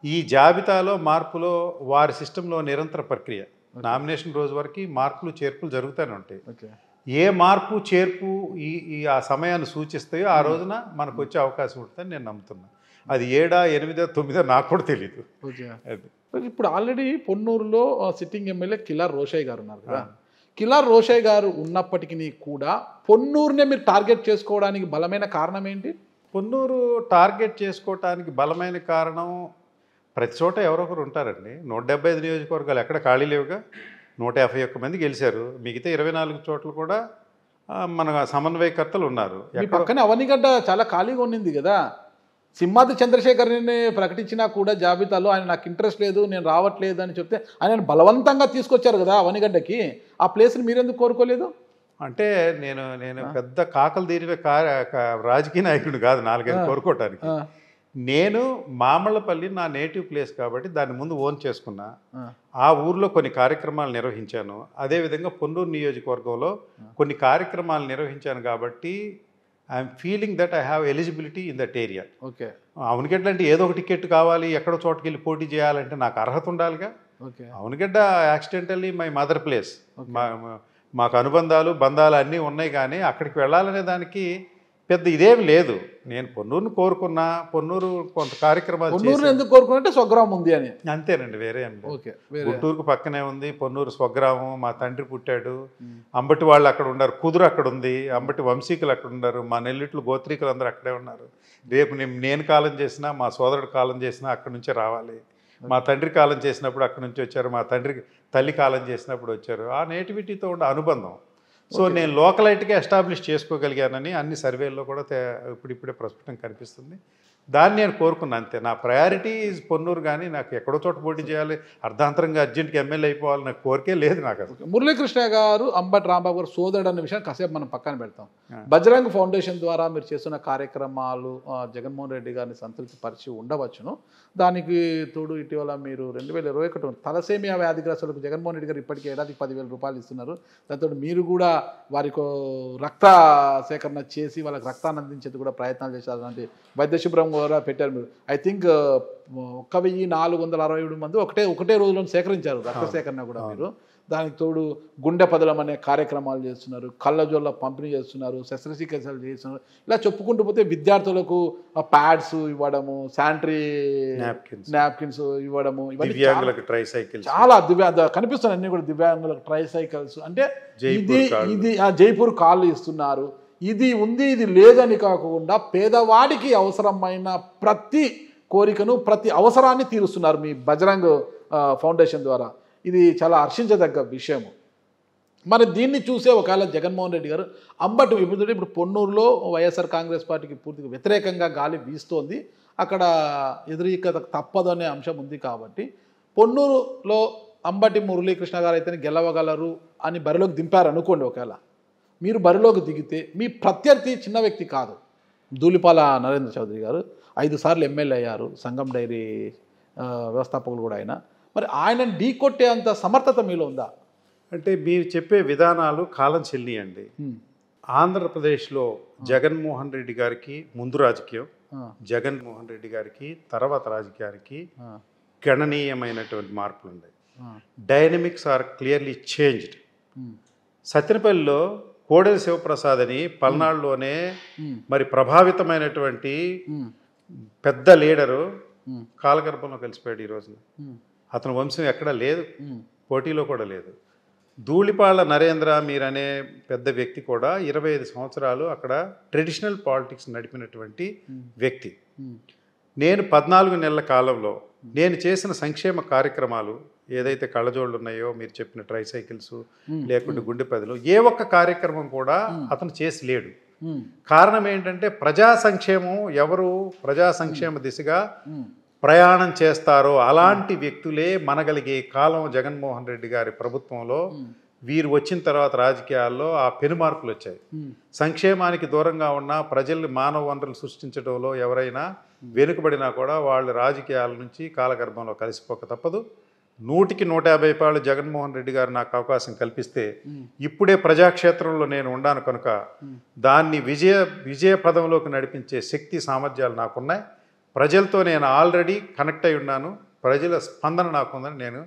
ఈ జాబితాలో మార్పులో వారి సిస్టంలో నిరంతర ప్రక్రియ. నామినేషన్ రోజు వరకు మార్పులు చేర్పులు జరుగుతూనే ఉంటాయి. ఏ మార్పు చేర్పు ఆ సమయాన్ని సూచిస్తాయో ఆ రోజున మనకు వచ్చే అవకాశం ఉంటుందని నేను నమ్ముతున్నాను. అది 7, 8, 9 నాకు కూడా తెలియదు. ఇప్పుడు ఆల్రెడీ పొన్నూరులో సిట్టింగ్ ఎమ్మెల్యే కిలార్ రోషయ్య గారు ఉన్నారు కదా. కిలార్ రోషయ్య గారు ఉన్నప్పటికీ కూడా పొన్నూరునే మీరు టార్గెట్ చేసుకోవడానికి బలమైన కారణం ఏంటి? పొన్నూరు టార్గెట్ చేసుకోవటానికి బలమైన కారణం, ప్రతి చోట ఎవరొకరు ఉంటారండి. 175 నియోజకవర్గాలు ఎక్కడ ఖాళీ లేవుగా. 151 మంది గెలిచారు. మిగతా 24 చోట్ల కూడా మన సమన్వయకర్తలు ఉన్నారు. పక్కనే అవనిగడ్డ చాలా ఖాళీగా ఉన్నింది కదా. సింహాద్రి చంద్రశేఖర్ని ప్రకటించినా కూడా జాబితాలో ఆయన నాకు ఇంట్రెస్ట్ లేదు, నేను రావట్లేదు అని చెప్తే ఆయన బలవంతంగా తీసుకొచ్చారు కదా అవనిగడ్డకి. ఆ ప్లేస్ని మీరెందుకు కోరుకోలేదు? అంటే నేను పెద్ద కాకలు తీరిన రాజకీయ నాయకుడు కాదు 4-5 కోరుకోవటానికి. నేను మామళ్ళపల్లి నా నేటివ్ ప్లేస్ కాబట్టి దాన్ని ముందు ఓన్ చేసుకున్నా. ఆ ఊర్లో కొన్ని కార్యక్రమాలు నిర్వహించాను. అదేవిధంగా పొన్నూరు నియోజకవర్గంలో కొన్ని కార్యక్రమాలు నిర్వహించాను కాబట్టి I'm feeling that I have eligibility in that area. Okay. Avanigadda అంటే ఏదో ఒక టికెట్ కావాలి, ఎక్కడో చోటుకి వెళ్ళి పోటీ చేయాలంటే నాకు అర్హత ఉండాలిగా. Okay. Avanigadda accidentally my mother place. మాకు అనుబంధాలు బంధాలు అన్నీ ఉన్నాయి, కానీ అక్కడికి వెళ్ళాలనే దానికి పెద్ద ఇదేమి లేదు. నేను పొన్నూరుని కోరుకున్నా, పొన్నూరు కొంత కార్యక్రమాలు ఎందుకు కోరుకున్నట్టే స్వగ్రామం ఉంది అని అంతేనండి, వేరే ఏం లేదు. ఓకే. గుంటూరుకు పక్కనే ఉంది పొన్నూరు స్వగ్రామం. మా తండ్రి పుట్టాడు. అంబటి వాళ్ళు అక్కడ ఉన్నారు, కుదురు అక్కడ ఉంది, అంబటి వంశీకులు అక్కడ ఉన్నారు, మా నెల్లిట్లు గోత్రీకులు అందరూ అక్కడే ఉన్నారు. రేపు నేను కాలం చేసినా, మా సోదరుడు కాలం చేసినా అక్కడి నుంచే రావాలి. మా తండ్రి కాలం చేసినప్పుడు అక్కడి నుంచి వచ్చారు, మా తల్లి కాలం చేసినప్పుడు వచ్చారు. ఆ నేటివిటీతో ఉండే అనుబంధం. సో నేను లోకలైట్గా ఎస్టాబ్లిష్ చేసుకోగలిగానని అన్ని సర్వేల్లో కూడా ఇప్పుడిప్పుడే ప్రస్ఫుటం కనిపిస్తుంది. దాన్ని నేను కోరుకున్నాను అంతే. నా ప్రయారిటీ ఈజ్ పొన్నూరు, కానీ నాకు ఎక్కడో చోట పోటీ చేయాలి, అర్ధాంతరంగా అర్జెంట్గా ఎమ్మెల్యే అయిపోవాలి నాకు కోరికే లేదు నాకు అసలు. మురళీకృష్ణ గారు అంబటి రాంబాబు గారు సోదరుడు అన్న విషయం కాసేపు మనం పక్కన పెడతాం. బజరంగ్ ఫౌండేషన్ ద్వారా మీరు చేస్తున్న కార్యక్రమాలు జగన్మోహన్ రెడ్డి గారిని సంతృప్తి పరిచి ఉండవచ్చును. దానికి తోడు ఇటీవల మీరు 2021 తలసేమియా వ్యాధిగ్రస్తులకు జగన్మోహన్ రెడ్డి గారు ఇప్పటికీ ఏడాదికి 10,000 రూపాయలు ఇస్తున్నారు. దాంతో మీరు కూడా వారికి రక్త సేకరణ చేసి వాళ్ళకి రక్తాన్ని అందించేది కూడా ప్రయత్నాలు చేశారు. అలాంటి వైద్య శిబిరం కూడా పెట్టారు మీరు. ఐ థింక్ 1467 మంది ఒకటే రోజులో సేకరించారు రక్త సేకరణ కూడా మీరు. దానికి తోడు గుండె పదలం అనే కార్యక్రమాలు చేస్తున్నారు, కళ్ళజోళ్ళ పంపిణీ చేస్తున్నారు, శస్త్రచికిత్సలు చేస్తున్నారు. ఇలా చెప్పుకుంటూ పోతే విద్యార్థులకు ప్యాడ్స్ ఇవ్వడము, శానిటరీ నాప్కిన్స్ ఇవ్వడము, చాలా కనిపిస్తున్నాయి అన్ని కూడా దివ్యాంగులకు ట్రైసైకిల్స్. అంటే ఇది జైపూర్ కాళ్ళు ఇస్తున్నారు. ఇది ఉంది ఇది లేదని కాకుండా పేదవాడికి అవసరమైన ప్రతి కోరికను ప్రతి అవసరాన్ని తీరుస్తున్నారు మీ బజరంగ్ ఫౌండేషన్ ద్వారా. ఇది చాలా హర్షించదగ్గ విషయము. మరి దీన్ని చూసే ఒకవేళ జగన్మోహన్ రెడ్డి గారు ఇప్పుడు పొన్నూరులో వైఎస్ఆర్ కాంగ్రెస్ పార్టీకి పూర్తిగా వ్యతిరేకంగా గాలి వీస్తోంది, అక్కడ ఎదురీక తప్పదు అనే అంశం ఉంది కాబట్టి పొన్నూరులో అంబటి మురళీకృష్ణ గారు అయితే గెలవగలరు అని బరిలోకి దింపారు అనుకోండి. ఒకవేళ మీరు బరిలోకి దిగితే మీ ప్రత్యర్థి చిన్న వ్యక్తి కాదు. ధూళిపాల నరేంద్ర చౌదరి గారు 5 సార్లు ఎమ్మెల్యే అయ్యారు, సంగం డైరీ వ్యవస్థాపకులు కూడా ఆయన. మరి ఆయనను ఢీకొట్టే అంత సమర్థత మీలో ఉందా? అంటే మీరు చెప్పే విధానాలు కాలం చెల్లియండి. ఆంధ్రప్రదేశ్లో జగన్మోహన్ రెడ్డి గారికి ముందు రాజకీయం, జగన్మోహన్ రెడ్డి గారికి తర్వాత రాజకీయానికి గణనీయమైనటువంటి మార్పులు ఉన్నాయి. Dynamics are clearly changed. సత్తెనపల్లిలో కోడెల శివప్రసాద్ అని పల్నాడులోనే మరి ప్రభావితమైనటువంటి పెద్ద లీడరు కాలగర్భంలో కలిసిపోయాడు ఈ రోజున. అతని వంశం ఎక్కడా లేదు, పోటీలో కూడా లేదు. ధూళిపాళ్ల నరేంద్ర మీరనే పెద్ద వ్యక్తి కూడా 25 సంవత్సరాలు అక్కడ ట్రెడిషనల్ పాలిటిక్స్ నడిపినటువంటి వ్యక్తి. నేను 14 నెలల కాలంలో నేను చేసిన సంక్షేమ కార్యక్రమాలు ఏదైతే కళ్ళజోళ్ళు ఉన్నాయో, మీరు చెప్పిన ట్రైసైకిల్స్ లేకుంటే గుండె పదులు, ఏ ఒక్క కార్యక్రమం కూడా అతను చేసి లేడు. కారణం ఏంటంటే ప్రజా సంక్షేమం, ఎవరు ప్రజా సంక్షేమ దిశగా ప్రయాణం చేస్తారో అలాంటి వ్యక్తులే మనగలిగే కాలం జగన్మోహన్ రెడ్డి గారి ప్రభుత్వంలో. వీరు వచ్చిన తర్వాత రాజకీయాల్లో ఆ పెనుమార్పులు వచ్చాయి. సంక్షేమానికి దూరంగా ఉన్న ప్రజల్ని మానవ వనరులు సృష్టించడంలో ఎవరైనా వెనుకబడినా కూడా వాళ్ళు రాజకీయాల నుంచి కాలగర్భంలో కలిసిపోక తప్పదు. 100కి 150 పాళ్ళు జగన్మోహన్ రెడ్డి గారు నాకు అవకాశం కల్పిస్తే ఇప్పుడే ప్రజాక్షేత్రంలో నేను ఉన్నాను కనుక దాన్ని విజయ పదంలోకి నడిపించే శక్తి సామర్థ్యాలు నాకున్నాయి. ప్రజలతో నేను ఆల్రెడీ కనెక్ట్ అయి ఉన్నాను, ప్రజల స్పందన నాకుందని నేను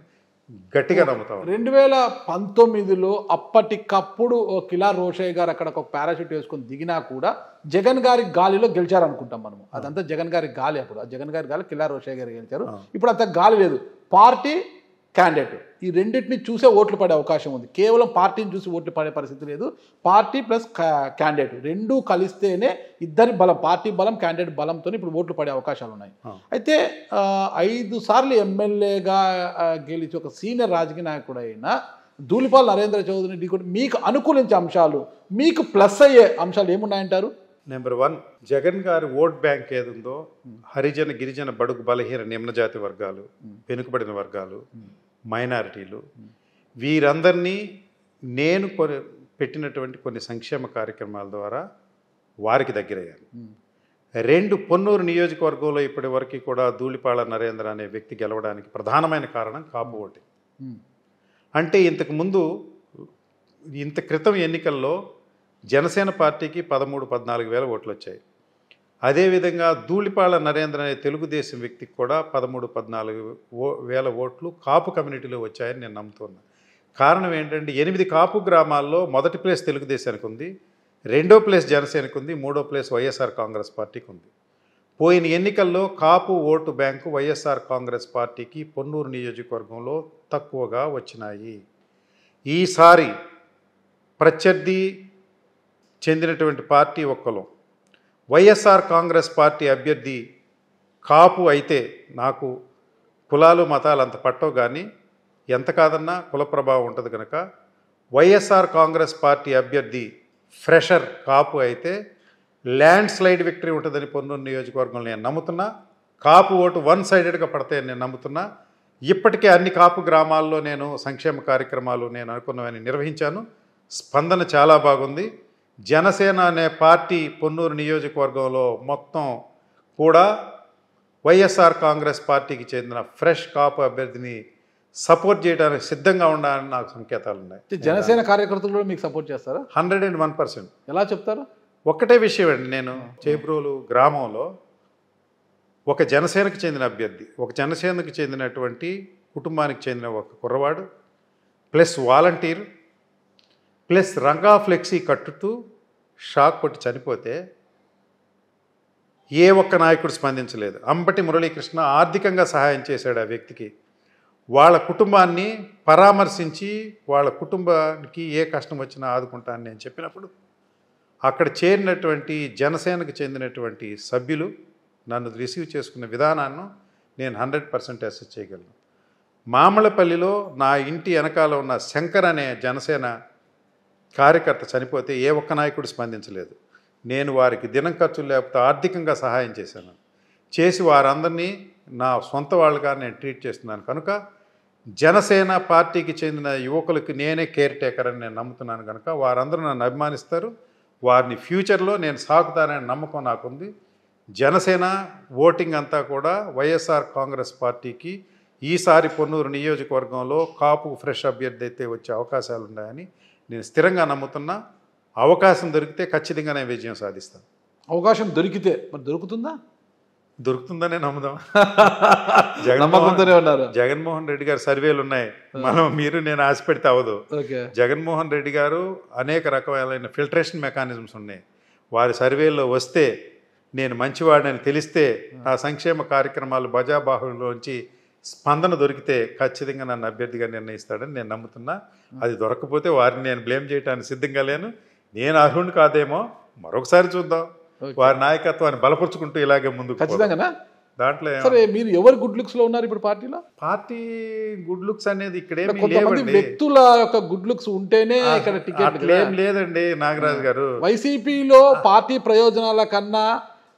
గట్టిగా నమ్ముతాను. 2019లో అప్పటికప్పుడు కిలా రోషయ్య గారు అక్కడ ఒక పారాషూట్ వేసుకొని దిగినా కూడా జగన్ గారి గాలిలో గెలిచారనుకుంటాం మనము. అదంతా జగన్ గారి గాలి. అప్పుడు ఆ జగన్ గారి గాలి కిలా రోషయ్య గారు గెలిచారు. ఇప్పుడు అంత గాలి లేదు. పార్టీ క్యాండిడేట్ ఈ రెండింటిని చూసే ఓట్లు పడే అవకాశం ఉంది. కేవలం పార్టీని చూసి ఓట్లు పడే పరిస్థితి లేదు. పార్టీ ప్లస్ క్యాండిడేట్ రెండూ కలిస్తేనే ఇద్దరి బలం, పార్టీ బలం క్యాండిడేట్ బలంతో ఇప్పుడు ఓట్లు పడే అవకాశాలు ఉన్నాయి. అయితే 5 సార్లు ఎమ్మెల్యేగా గెలిచి ఒక సీనియర్ రాజకీయ నాయకుడు అయిన ధూళిపాల నరేంద్ర చౌదరిని మీకు అనుకూలించే అంశాలు, మీకు ప్లస్ అయ్యే అంశాలు ఏమున్నాయంటారు? నెంబర్ 1, జగన్ గారి ఓట్ బ్యాంక్ ఏదుందో హరిజన గిరిజన బడుగు బలహీన నిమ్నజాతి వర్గాలు, వెనుకబడిన వర్గాలు, మైనారిటీలు, వీరందరినీ నేను పెట్టినటువంటి కొన్ని సంక్షేమ కార్యక్రమాల ద్వారా వారికి దగ్గరయ్యాను. 2, పొన్నూరు నియోజకవర్గంలో ఇప్పటి వరకు కూడా ధూళిపాళ నరేంద్ర అనే వ్యక్తి గెలవడానికి ప్రధానమైన కారణం కాపు ఓటింగ్. అంటే ఇంత క్రితం ఎన్నికల్లో జనసేన పార్టీకి 13-14 వేల ఓట్లు వచ్చాయి. అదేవిధంగా ధూళిపాళ నరేంద్ర అనే తెలుగుదేశం వ్యక్తికి కూడా 13-14 వేల ఓట్లు కాపు కమ్యూనిటీలో వచ్చాయని నేను నమ్ముతున్నాను. కారణం ఏంటంటే 8 కాపు గ్రామాల్లో మొదటి ప్లేస్ తెలుగుదేశానికి ఉంది, 2వ ప్లేస్ జనసేనకు ఉంది, 3వ ప్లేస్ వైఎస్ఆర్ కాంగ్రెస్ పార్టీకి ఉంది. పోయిన ఎన్నికల్లో కాపు ఓటు బ్యాంకు వైఎస్ఆర్ కాంగ్రెస్ పార్టీకి పొన్నూరు నియోజకవర్గంలో తక్కువగా వచ్చినాయి. ఈసారి ప్రత్యర్థి చెందినటువంటి పార్టీ ఒక్కలో వైఎస్ఆర్ కాంగ్రెస్ పార్టీ అభ్యర్థి కాపు అయితే నాకు కులాలు మతాలు అంత పట్టవు, కానీ ఎంత కాదన్నా కుల ప్రభావం ఉంటుంది కనుక వైఎస్ఆర్ కాంగ్రెస్ పార్టీ అభ్యర్థి ఫ్రెషర్ కాపు అయితే ల్యాండ్ స్లైడ్ విక్టరీ ఉంటుందని పొన్నూరు నియోజకవర్గంలో నేను నమ్ముతున్నా. కాపు ఓటు 1 సైడెడ్గా పడతాయని నేను నమ్ముతున్నా. ఇప్పటికే అన్ని కాపు గ్రామాల్లో నేను సంక్షేమ కార్యక్రమాలు నేను అనుకున్నవని నిర్వహించాను. స్పందన చాలా బాగుంది. జనసేన అనే పార్టీ పొన్నూరు నియోజకవర్గంలో మొత్తం కూడా వైఎస్ఆర్ కాంగ్రెస్ పార్టీకి చెందిన ఫ్రెష్ కాపు అభ్యర్థిని సపోర్ట్ చేయడానికి సిద్ధంగా ఉండాలని నాకు సంకేతాలు ఉన్నాయి. జనసేన కార్యకర్తలు కూడా మీకు సపోర్ట్ చేస్తారా? 101%. ఎలా చెప్తారు? ఒక్కటే విషయం అండి, నేను చేబ్రోలు గ్రామంలో ఒక జనసేనకు చెందిన అభ్యర్థి, ఒక జనసేనకు చెందినటువంటి కుటుంబానికి చెందిన ఒక కుర్రవాడు plus volunteer plus Ranga flexi కట్టుతూ షాక్ కొట్టి చనిపోతే ఏ ఒక్క నాయకుడు స్పందించలేదు. అంబటి మురళీకృష్ణ ఆర్థికంగా సహాయం చేశాడు ఆ వ్యక్తికి. వాళ్ళ కుటుంబాన్ని పరామర్శించి వాళ్ళ కుటుంబానికి ఏ కష్టం వచ్చినా ఆదుకుంటానని నేను చెప్పినప్పుడు అక్కడ చేరినటువంటి జనసేనకు చెందినటువంటి సభ్యులు నన్ను రిసీవ్ చేసుకున్న విధానాన్ని నేను 100% అసెస్ చేయగలను. మామలపల్లిలో నా ఇంటి వెనకాల ఉన్న శంకర్ అనే జనసేన కార్యకర్త చనిపోతే ఏ ఒక్క నాయకుడు స్పందించలేదు. నేను వారికి దినం ఖర్చులు లేకపోతే ఆర్థికంగా సహాయం చేశాను. చేసి వారందరినీ నా సొంత వాళ్ళుగా నేను ట్రీట్ చేస్తున్నాను. కనుక జనసేన పార్టీకి చెందిన యువకులకి నేనే కేర్ టేకర్ అని నేను నమ్ముతున్నాను. కనుక వారందరూ నన్ను అభిమానిస్తారు. వారిని ఫ్యూచర్లో నేను సాగుతానని నమ్మకం నాకుంది. జనసేన ఓటింగ్ అంతా కూడా వైఎస్ఆర్ కాంగ్రెస్ పార్టీకి ఈసారి పొన్నూరు నియోజకవర్గంలో కాపు ఫ్రెష్ అభ్యర్థి అయితే వచ్చే అవకాశాలు ఉన్నాయని నేను స్థిరంగా నమ్ముతున్నా. అవకాశం దొరికితే ఖచ్చితంగా నేను విజయం సాధిస్తాను. అవకాశం దొరికితే మరి దొరుకుతుందా? దొరుకుతుందనే నమ్ముదాం. నమ్మకంతోనే ఉన్నారు. జగన్మోహన్ రెడ్డి గారు సర్వేలు ఉన్నాయి, మీరు నేను ఆశ పెడితే అవ్వదు. జగన్మోహన్ రెడ్డి గారు అనేక రకమైన ఫిల్టరేషన్ మెకానిజమ్స్ ఉన్నాయి. వారి సర్వేల్లో వస్తే నేను మంచివాడిని తెలిస్తే ఆ సంక్షేమ కార్యక్రమాలు బజాబాహులోంచి స్పందన దొరికితే ఖచ్చితంగా నన్ను అభ్యర్థిగా నిర్ణయిస్తాడని నేను నమ్ముతున్నా. అది దొరకకపోతే వారిని నేను బ్లేమ్ చేయడానికి సిద్ధంగా లేను. నేను అర్హుని కాదేమో, మరొకసారి చూద్దాం. వారి నాయకత్వాన్ని బలపరుచుకుంటూ ఇలాగే ముందుకు ఖచ్చితంగా. దాంట్లో సరే, మీరు ఎవరు గుడ్ లుక్స్ లో ఉన్నారు ఇప్పుడు పార్టీలో? పార్టీ గుడ్ లుక్స్ అనేది ఇక్కడ వ్యక్తుల యొక్క గుడ్ లుక్స్ ఉంటేనే ఇక్కడ టికెట్ ఏం లేదండి నాగరాజు గారు. వైసీపీలో పార్టీ ప్రయోజనాల కన్నా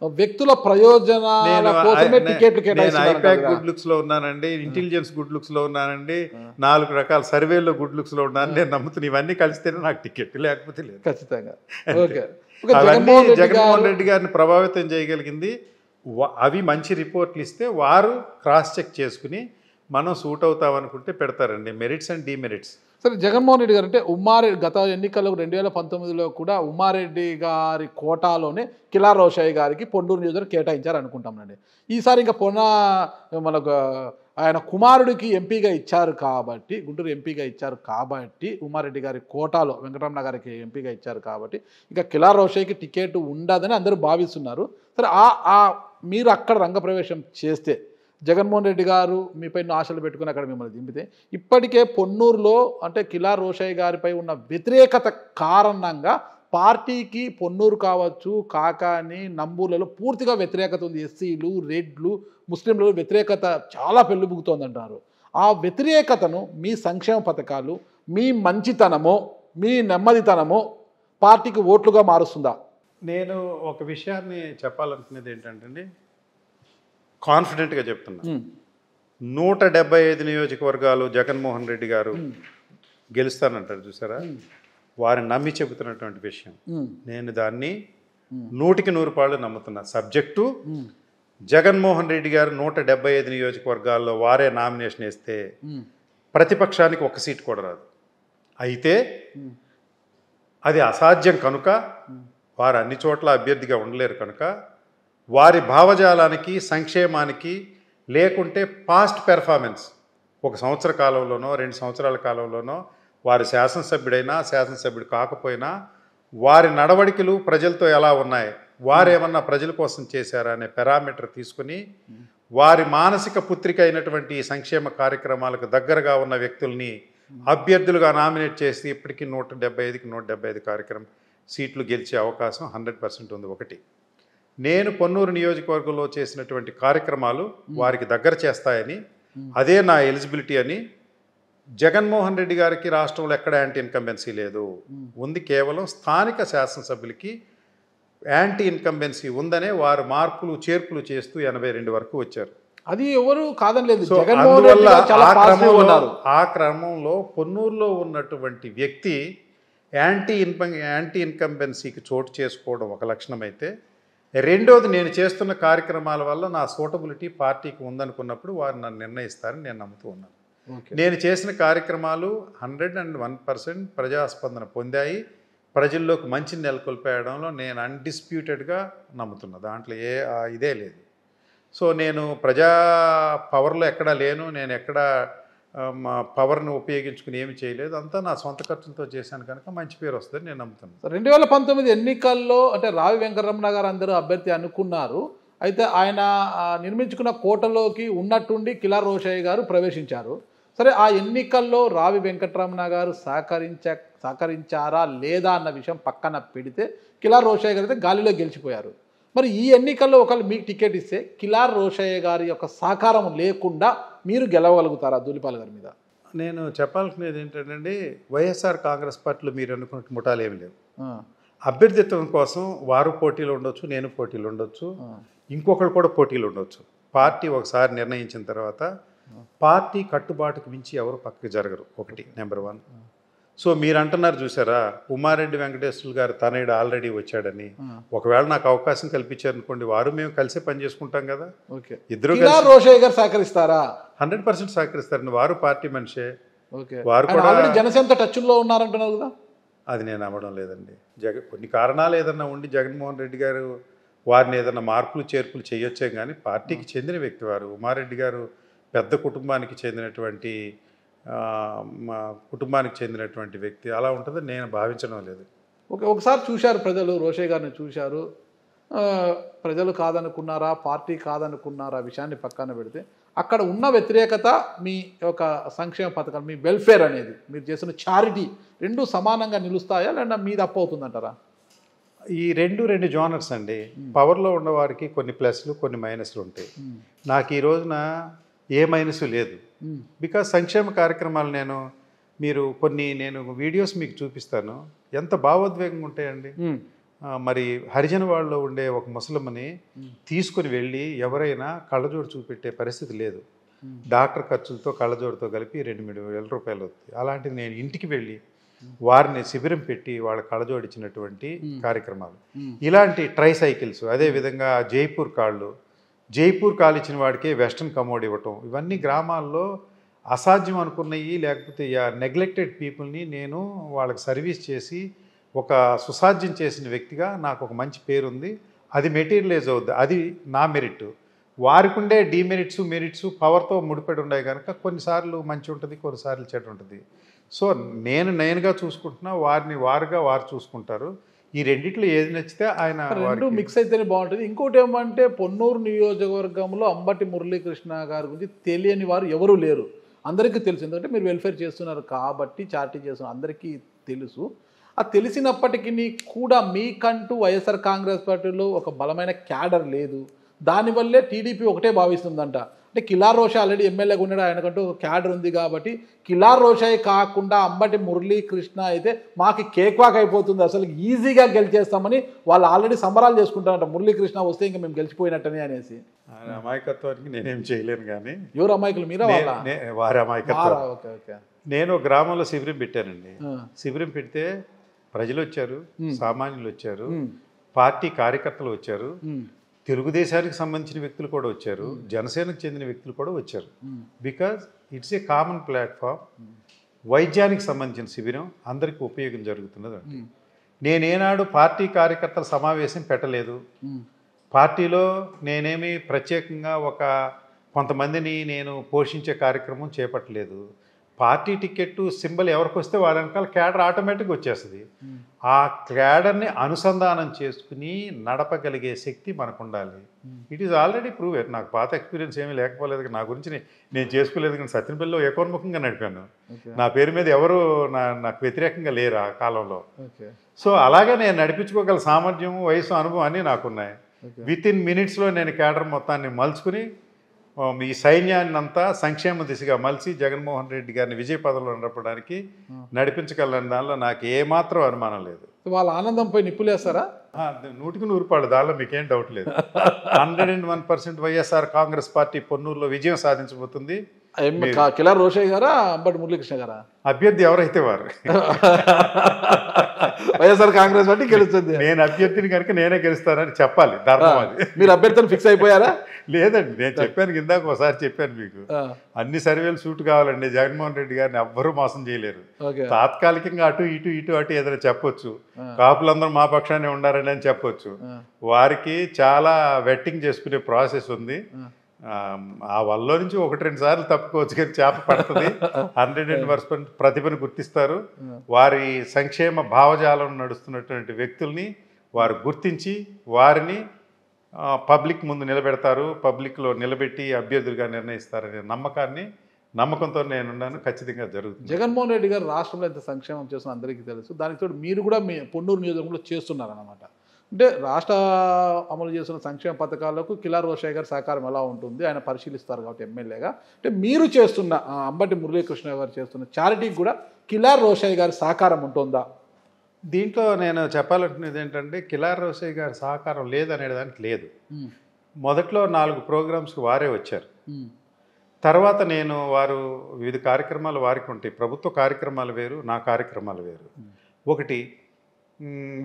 వ్యక్తుల ప్రయోజనాల కోసమే టికెట్లు కేటాయిస్తున్నారు. నేను ఐపాక్ గుడ్ లుక్స్ లో ఉన్నానండి, ఇంటెలిజెన్స్ గుడ్ లుక్స్ లో ఉన్నానండి, 4 రకాల సర్వేల్లో గుడ్ లుక్స్ లో ఉన్నాను. నేను నమ్ముతున్నా ఇవన్నీ కలిస్తేనే నాకు టికెట్, లేకపోతే లేదు. ఖచ్చితంగా. జగన్మోహన్ రెడ్డి గారిని ప్రభావితం చేయగలిగింది అవి మంచి రిపోర్ట్లు ఇస్తే వారు క్రాస్ చెక్ చేసుకుని మనం సూట్ అవుతాం అనుకుంటే పెడతారండి, మెరిట్స్ అండ్ డిమెరిట్స్. సరే, జగన్మోహన్ రెడ్డి గారు అంటే ఉమ్మారెడ్డి గత ఎన్నికల్లో 2019లో కూడా ఉమ్మారెడ్డి గారి కోటాలోనే కిలా రోషయ్య గారికి పొన్నూరు నియోజకవర్గం కేటాయించారు అనుకుంటామండి. ఈసారి ఇంకా మనకు ఆయన కుమారుడికి ఎంపీగా ఇచ్చారు కాబట్టి, గుంటూరు ఎంపీగా ఇచ్చారు కాబట్టి, ఉమ్మారెడ్డి గారి కోటాలో వెంకటరమణ గారికి ఎంపీగా ఇచ్చారు కాబట్టి ఇంకా కిలా రోషయ్యకి టికెట్ ఉండదని అందరూ భావిస్తున్నారు. సరే, మీరు అక్కడ రంగప్రవేశం చేస్తే జగన్మోహన్ రెడ్డి గారు మీపై ఆశలు పెట్టుకుని అక్కడ మిమ్మల్ని దింపితే ఇప్పటికే పొన్నూరులో అంటే కిలా రోషయ్య గారిపై ఉన్న వ్యతిరేకత కారణంగా పార్టీకి పొన్నూరు కావచ్చు, కాకాని, నంబూర్లలో పూర్తిగా వ్యతిరేకత ఉంది. ఎస్సీలు, రెడ్లు, ముస్లింలలో వ్యతిరేకత చాలా పెళ్ళుబుగుతోందంటారు. ఆ వ్యతిరేకతను మీ సంక్షేమ పథకాలు, మీ మంచితనమో, మీ నెమ్మదితనమో పార్టీకి ఓట్లుగా మారుస్తుందా? నేను ఒక విషయాన్ని చెప్పాలనుకునేది ఏంటంటే కాన్ఫిడెంట్గా చెప్తున్నా, 175 నియోజకవర్గాలు జగన్మోహన్ రెడ్డి గారు గెలుస్తానంటారు చూసారా, వారిని నమ్మి చెబుతున్నటువంటి విషయం. నేను దాన్ని 100% నమ్ముతున్నా. సబ్జెక్టు జగన్మోహన్ రెడ్డి గారు 175 నియోజకవర్గాల్లో వారే నామినేషన్ వేస్తే ప్రతిపక్షానికి 1 సీటు కూడా రాదు. అయితే అది అసాధ్యం కనుక, వారు అన్ని చోట్ల అభ్యర్థిగా ఉండలేరు కనుక, వారి భావజాలానికి సంక్షేమానికి లేకుంటే పాస్ట్ పెర్ఫార్మెన్స్ 1 సంవత్సర కాలంలోనో 2 సంవత్సరాల కాలంలోనో వారి శాసనసభ్యుడైనా శాసనసభ్యుడు కాకపోయినా వారి నడవడికలు ప్రజలతో ఎలా ఉన్నాయి, వారేమన్నా ప్రజల కోసం చేశారా అనే పారామీటర్ తీసుకుని వారి మానసిక పుత్రిక అయినటువంటి సంక్షేమ కార్యక్రమాలకు దగ్గరగా ఉన్న వ్యక్తుల్ని అభ్యర్థులుగా నామినేట్ చేసి ఇప్పటికీ 175కి 175 సీట్లు గెలిచే అవకాశం 100% ఉంది. ఒకటి, నేను పొన్నూరు నియోజకవర్గంలో చేసినటువంటి కార్యక్రమాలు వారికి దగ్గర చేస్తాయని, అదే నా ఎలిజిబిలిటీ అని. జగన్మోహన్ రెడ్డి గారికి రాష్ట్రంలో ఎక్కడ యాంటీ ఇన్కంబెన్సీ లేదు, ఉంది కేవలం స్థానిక శాసనసభ్యులకి యాంటీ ఇన్కంబెన్సీ ఉందనే వారు మార్పులు చేర్పులు చేస్తూ 82 వరకు వచ్చారు. అది ఎవరు కాదనలేదు. సో జగన్మోహన్ రెడ్డి గారు చాలా పాజిటివ్ ఉన్నారు. ఆ క్రమంలో పొన్నూరులో ఉన్నటువంటి వ్యక్తి యాంటీ ఇన్కంబెన్సీకి చోటు చేసుకోవడం ఒక లక్షణం అయితే, రెండోది నేను చేస్తున్న కార్యక్రమాల వల్ల నా సూటబిలిటీ పార్టీకి ఉందనుకున్నప్పుడు వారు నన్ను నిర్ణయిస్తారని నేను నమ్ముతూ ఉన్నాను. నేను చేసిన కార్యక్రమాలు 101% ప్రజాస్పందన పొందాయి, ప్రజల్లోకి మంచిని నెలకొల్పేయడంలో నేను అన్డిస్ప్యూటెడ్గా నమ్ముతున్నా, దాంట్లో ఇదే లేదు. సో నేను ప్రజా పవర్లో ఎక్కడా లేను, నేను ఎక్కడ మా పవర్ని ఉపయోగించుకుని ఏమి చేయలేదు, అంతా నా సొంత ఖర్చులతో చేశాను కనుక మంచి పేరు వస్తుందని నేను నమ్ముతున్నాను. 2019 ఎన్నికల్లో అంటే రావి వెంకటరమణ గారు అందరూ అభ్యర్థి అనుకున్నారు. అయితే ఆయన నిర్మించుకున్న కోటలోకి ఉన్నట్టుండి కిలార్ రోషయ్య గారు ప్రవేశించారు. సరే, ఆ ఎన్నికల్లో రావి వెంకటరమణ గారు సహకరించారా లేదా అన్న విషయం పక్కన పెడితే కిలార్ రోషయ్య గారు అయితే గాలిలో గెలిచిపోయారు. మరి ఈ ఎన్నికల్లో ఒకవేళ మీకు టికెట్ ఇస్తే కిలార్ రోషయ్య గారి యొక్క సహకారం లేకుండా మీరు గెలవగలుగుతారా ధూళిపాల గారి మీద? నేను చెప్పాలనుకునేది ఏంటంటే, వైఎస్ఆర్ కాంగ్రెస్ పార్టీలో మీరు అనుకున్న ముఠాలు ఏమి లేవు. అభ్యర్థిత్వం కోసం వారు పోటీలు ఉండొచ్చు, నేను పోటీలు ఉండొచ్చు, ఇంకొకరు కూడా పోటీలు ఉండొచ్చు. పార్టీ ఒకసారి నిర్ణయించిన తర్వాత పార్టీ కట్టుబాటుకు మించి ఎవరు పక్కకి జరగరు. ఒకటి, నెంబర్ 1. సో మీరు అంటున్నారు చూసారా, ఉమారెడ్డి వెంకటేశ్వర్లు గారు తనయుడు ఆల్రెడీ వచ్చాడని. ఒకవేళ నాకు అవకాశం కల్పించారనుకోండి, వారు మేము కలిసి పని చేసుకుంటాం కదా. ఇద్దరు రోషయ్య గారు సహకరిస్తారా? 100% సహకరిస్తారండి. వారు పార్టీ మనిషే, ఓకే. వారు కూడా జనసేనతో టచ్లో ఉన్నారంటున్నారు కదా. అది నేను నమ్మడం లేదండి. కొన్ని కారణాలు ఏదన్నా ఉండి జగన్మోహన్ రెడ్డి గారు వారిని ఏదన్నా మార్పులు చేర్పులు చేయొచ్చే కానీ పార్టీకి చెందిన వ్యక్తి వారు. ఉమారెడ్డి గారు పెద్ద కుటుంబానికి చెందినటువంటి వ్యక్తి. అలా ఉంటుందని నేను భావించడం లేదు. ఓకే, ఒకసారి చూశారు ప్రజలు, రోషయ్య గారిని చూశారు. ప్రజలు కాదనుకున్నారా, పార్టీ కాదనుకున్నారా విషయాన్ని పక్కన పెడితే అక్కడ ఉన్న వ్యతిరేకత, మీ యొక్క సంక్షేమ పథకాలు, మీ వెల్ఫేర్ అనేది, మీరు చేసిన చారిటీ రెండు సమానంగా నిలుస్తాయా లేదా మీద అప్ అవుతుందంటారా? ఈ రెండు జోనర్స్ అండి. పవర్లో ఉన్నవారికి కొన్ని ప్లస్లు కొన్ని మైనస్లు ఉంటాయి. నాకు ఈ రోజున ఏ మైనస్ లేదు. బికాజ్ సంక్షేమ కార్యక్రమాలు నేను వీడియోస్ మీకు చూపిస్తాను, ఎంత భావోద్వేగంగా ఉంటాయండి. మరి హరిజన వాళ్ళలో ఉండే ఒక ముసలమ్మని తీసుకుని వెళ్ళి ఎవరైనా కళ్ళజోడు చూపెట్టే పరిస్థితి లేదు. డాక్టర్ ఖర్చులతో కళ్ళజోడుతో కలిపి 2-3 వేల రూపాయలు అవుతుంది. అలాంటిది నేను ఇంటికి వెళ్ళి వారిని శిబిరం పెట్టి వాళ్ళ కళ్ళజోడిచ్చినటువంటి కార్యక్రమాలు. ఇలాంటి ట్రైసైకిల్స్, అదేవిధంగా జైపూర్ కాళ్ళు ఇచ్చిన వాడికే వెస్ట్రన్ కమోడ్ ఇవ్వటం, ఇవన్నీ గ్రామాల్లో అసాధ్యం అనుకున్నవి, లేకపోతే నెగ్లెక్టెడ్ పీపుల్ని నేను వాళ్ళకి సర్వీస్ చేసి ఒక సుసాధ్యం చేసిన వ్యక్తిగా నాకు ఒక మంచి పేరుంది. అది మెటీరియలైజ్ అవుద్ది, అది నా మెరిట్. వారికి ఉండే డిమెరిట్స్ మెరిట్స్ పవర్తో ముడిపడి ఉన్నాయి కనుక కొన్నిసార్లు మంచి ఉంటుంది, కొన్నిసార్లు చెడు ఉంటుంది. సో నేనుగా చూసుకుంటున్నా, వారు చూసుకుంటారు. ఈ రెండిట్లో ఏది నచ్చితే ఆయన రెండు మిక్స్ అయితేనే బాగుంటుంది. ఇంకోటి ఏమంటే, పొన్నూరు నియోజకవర్గంలో అంబటి మురళీకృష్ణ గారి గురించి తెలియని వారు ఎవరూ లేరు, అందరికీ తెలుసు. ఎందుకంటే మీరు వెల్ఫేర్ చేస్తున్నారు కాబట్టి, చారిటీ చేస్తున్నారు, అందరికీ తెలుసు. ఆ తెలిసినప్పటికీ కూడా మీకంటూ వైఎస్ఆర్ కాంగ్రెస్ పార్టీలో ఒక బలమైన క్యాడర్ లేదు. దానివల్లే టీడీపీ ఒకటే భావిస్తుందంట, అంటే కిలార్ రోషయ్య ఆల్రెడీ ఎమ్మెల్యేగా ఉన్నాడు, ఆయనకంటూ ఒక క్యాడర్ ఉంది కాబట్టి కిలార్ రోషయ్య కాకుండా అంబటి మురళీకృష్ణ అయితే మాకు కేక్ వాక్ అయిపోతుంది, అసలు ఈజీగా గెలిచేస్తామని వాళ్ళు ఆల్రెడీ సంబరాలు చేసుకుంటారంట, మురళీకృష్ణ వస్తే ఇంకా మేము గెలిచిపోయినట్టని అనేసి. అమాయకత్వానికి నేనేం చేయలేను కానీ. ఎవరు అమాయకులు, మీరా వాళ్ళ? వారి అమాయకత్వం. Okay okay. నేను గ్రామంలో శిబిరం పెట్టానండి. శిబిరం పెడితే ప్రజలు వచ్చారు, సామాన్యులు వచ్చారు, పార్టీ కార్యకర్తలు వచ్చారు, తెలుగుదేశానికి సంబంధించిన వ్యక్తులు కూడా వచ్చారు, జనసేనకు చెందిన వ్యక్తులు కూడా వచ్చారు. Because it's a common platform. వైద్యానికి సంబంధించిన శిబిరం అందరికీ ఉపయోగం జరుగుతున్నది. నేనేనాడు పార్టీ కార్యకర్తల సమావేశం పెట్టలేదు. పార్టీలో నేనేమి ప్రత్యేకంగా కొంతమందిని నేను పోషించే కార్యక్రమం చేపట్టలేదు. పార్టీ టికెట్ సింబల్ ఎవరికి వస్తే వాళ్ళ వెనకాల క్యాడర్ ఆటోమేటిక్గా వచ్చేస్తుంది. ఆ క్యాడర్ని అనుసంధానం చేసుకుని నడపగలిగే శక్తి మనకు ఉండాలి. It is already proved. నాకు పాత ఎక్స్పీరియన్స్ ఏమీ లేకపోలేదు, నా గురించి నేను చేసుకోలేదు, కానీ సత్యనపల్లిలో ఏకోన్ముఖంగా నడిపాను. నా పేరు మీద ఎవరు నాకు వ్యతిరేకంగా లేరు ఆ కాలంలో. సో అలాగే నేను నడిపించుకోగల సామర్థ్యం, వయసు, అనుభవం అన్నీ నాకున్నాయి. విత్ ఇన్ మినిట్స్లో నేను క్యాడర్ మొత్తాన్ని మలుచుకుని ఈ సైన్యాన్ని అంతా సంక్షేమ దిశగా మలిసి జగన్మోహన్ రెడ్డి గారిని విజయ పదవిలో నడపడానికి నడిపించగలని దానిలో నాకు ఏమాత్రం అనుమానం లేదు. వాళ్ళ ఆనందంపై నిప్పులేస్తారా? 100% దానిలో మీకేం డౌట్ లేదు. 101% వైఎస్ఆర్ కాంగ్రెస్ పార్టీ పొన్నూరులో విజయం సాధించబోతుంది. కిలార్ రోషయ్య గారా, అంబటి మురళీకృష్ణ గారా? అభ్యర్థి ఎవరైతే వారు. వైఎస్ఆర్ కాంగ్రెస్ పార్టీ గెలుస్తుంది. నేను అభ్యర్థిని కనుక నేనే గెలుస్తానని చెప్పాలి, ధర్మం అది. మీరు అభ్యర్థిని ఫిక్స్ అయిపోయారా? లేదండి, నేను చెప్పాను, ఇందాక ఒకసారి చెప్పాను మీకు, అన్ని సర్వేలు సూట్ కావాలండి. జగన్మోహన్ రెడ్డి గారిని ఎవ్వరూ మోసం చేయలేరు. తాత్కాలికంగా అటు ఇటు ఏదైనా చెప్పొచ్చు, కాపులందరూ మా పక్షాన్ని ఉండారని అని చెప్పొచ్చు. వారికి చాలా వెట్టింగ్ చేసుకునే ప్రాసెస్ ఉంది. ఆ వల్ల నుంచి 1-2 సార్లు తప్పుకోవచ్చు, కానీ చేప పడుతుంది. 100% ప్రతిభను గుర్తిస్తారు. వారి సంక్షేమ భావజాలం నడుస్తున్నటువంటి వ్యక్తుల్ని వారు గుర్తించి వారిని పబ్లిక్ ముందు నిలబెడతారు. పబ్లిక్లో నిలబెట్టి అభ్యర్థులుగా నిర్ణయిస్తారనే నమ్మకంతో నేనున్నాను. ఖచ్చితంగా జరుగుతుంది. జగన్మోహన్ రెడ్డి గారు రాష్ట్రంలో ఎంత సంక్షేమం చేస్తున్న అందరికీ తెలుసు. దానికి తోడు మీరు కూడా మీ పొన్నూరు నియోజకవర్గంలో చేస్తున్నారన్నమాట. అంటే రాష్ట్ర అమలు చేస్తున్న సంక్షేమ పథకాలకు కిలార్ రోషయ్య గారి సహకారం ఎలా ఉంటుంది, ఆయన పరిశీలిస్తారు కాబట్టి ఎమ్మెల్యేగా. అంటే మీరు చేస్తున్న అంబటి మురళీకృష్ణ గారు చేస్తున్న చారిటీకి కూడా కిలార్ రోషయ్య గారి సహకారం ఉంటుందా? దీంట్లో నేను చెప్పాలనుకునేది ఏంటంటే, కిలార్ రోషయ్య గారి సహకారం లేదనేదానికి లేదు. మొదట్లో 4 ప్రోగ్రామ్స్కి వారే వచ్చారు. తర్వాత వారు వివిధ కార్యక్రమాలు వారికి ఉంటాయి. ప్రభుత్వ కార్యక్రమాలు వేరు, నా కార్యక్రమాలు వేరు. ఒకటి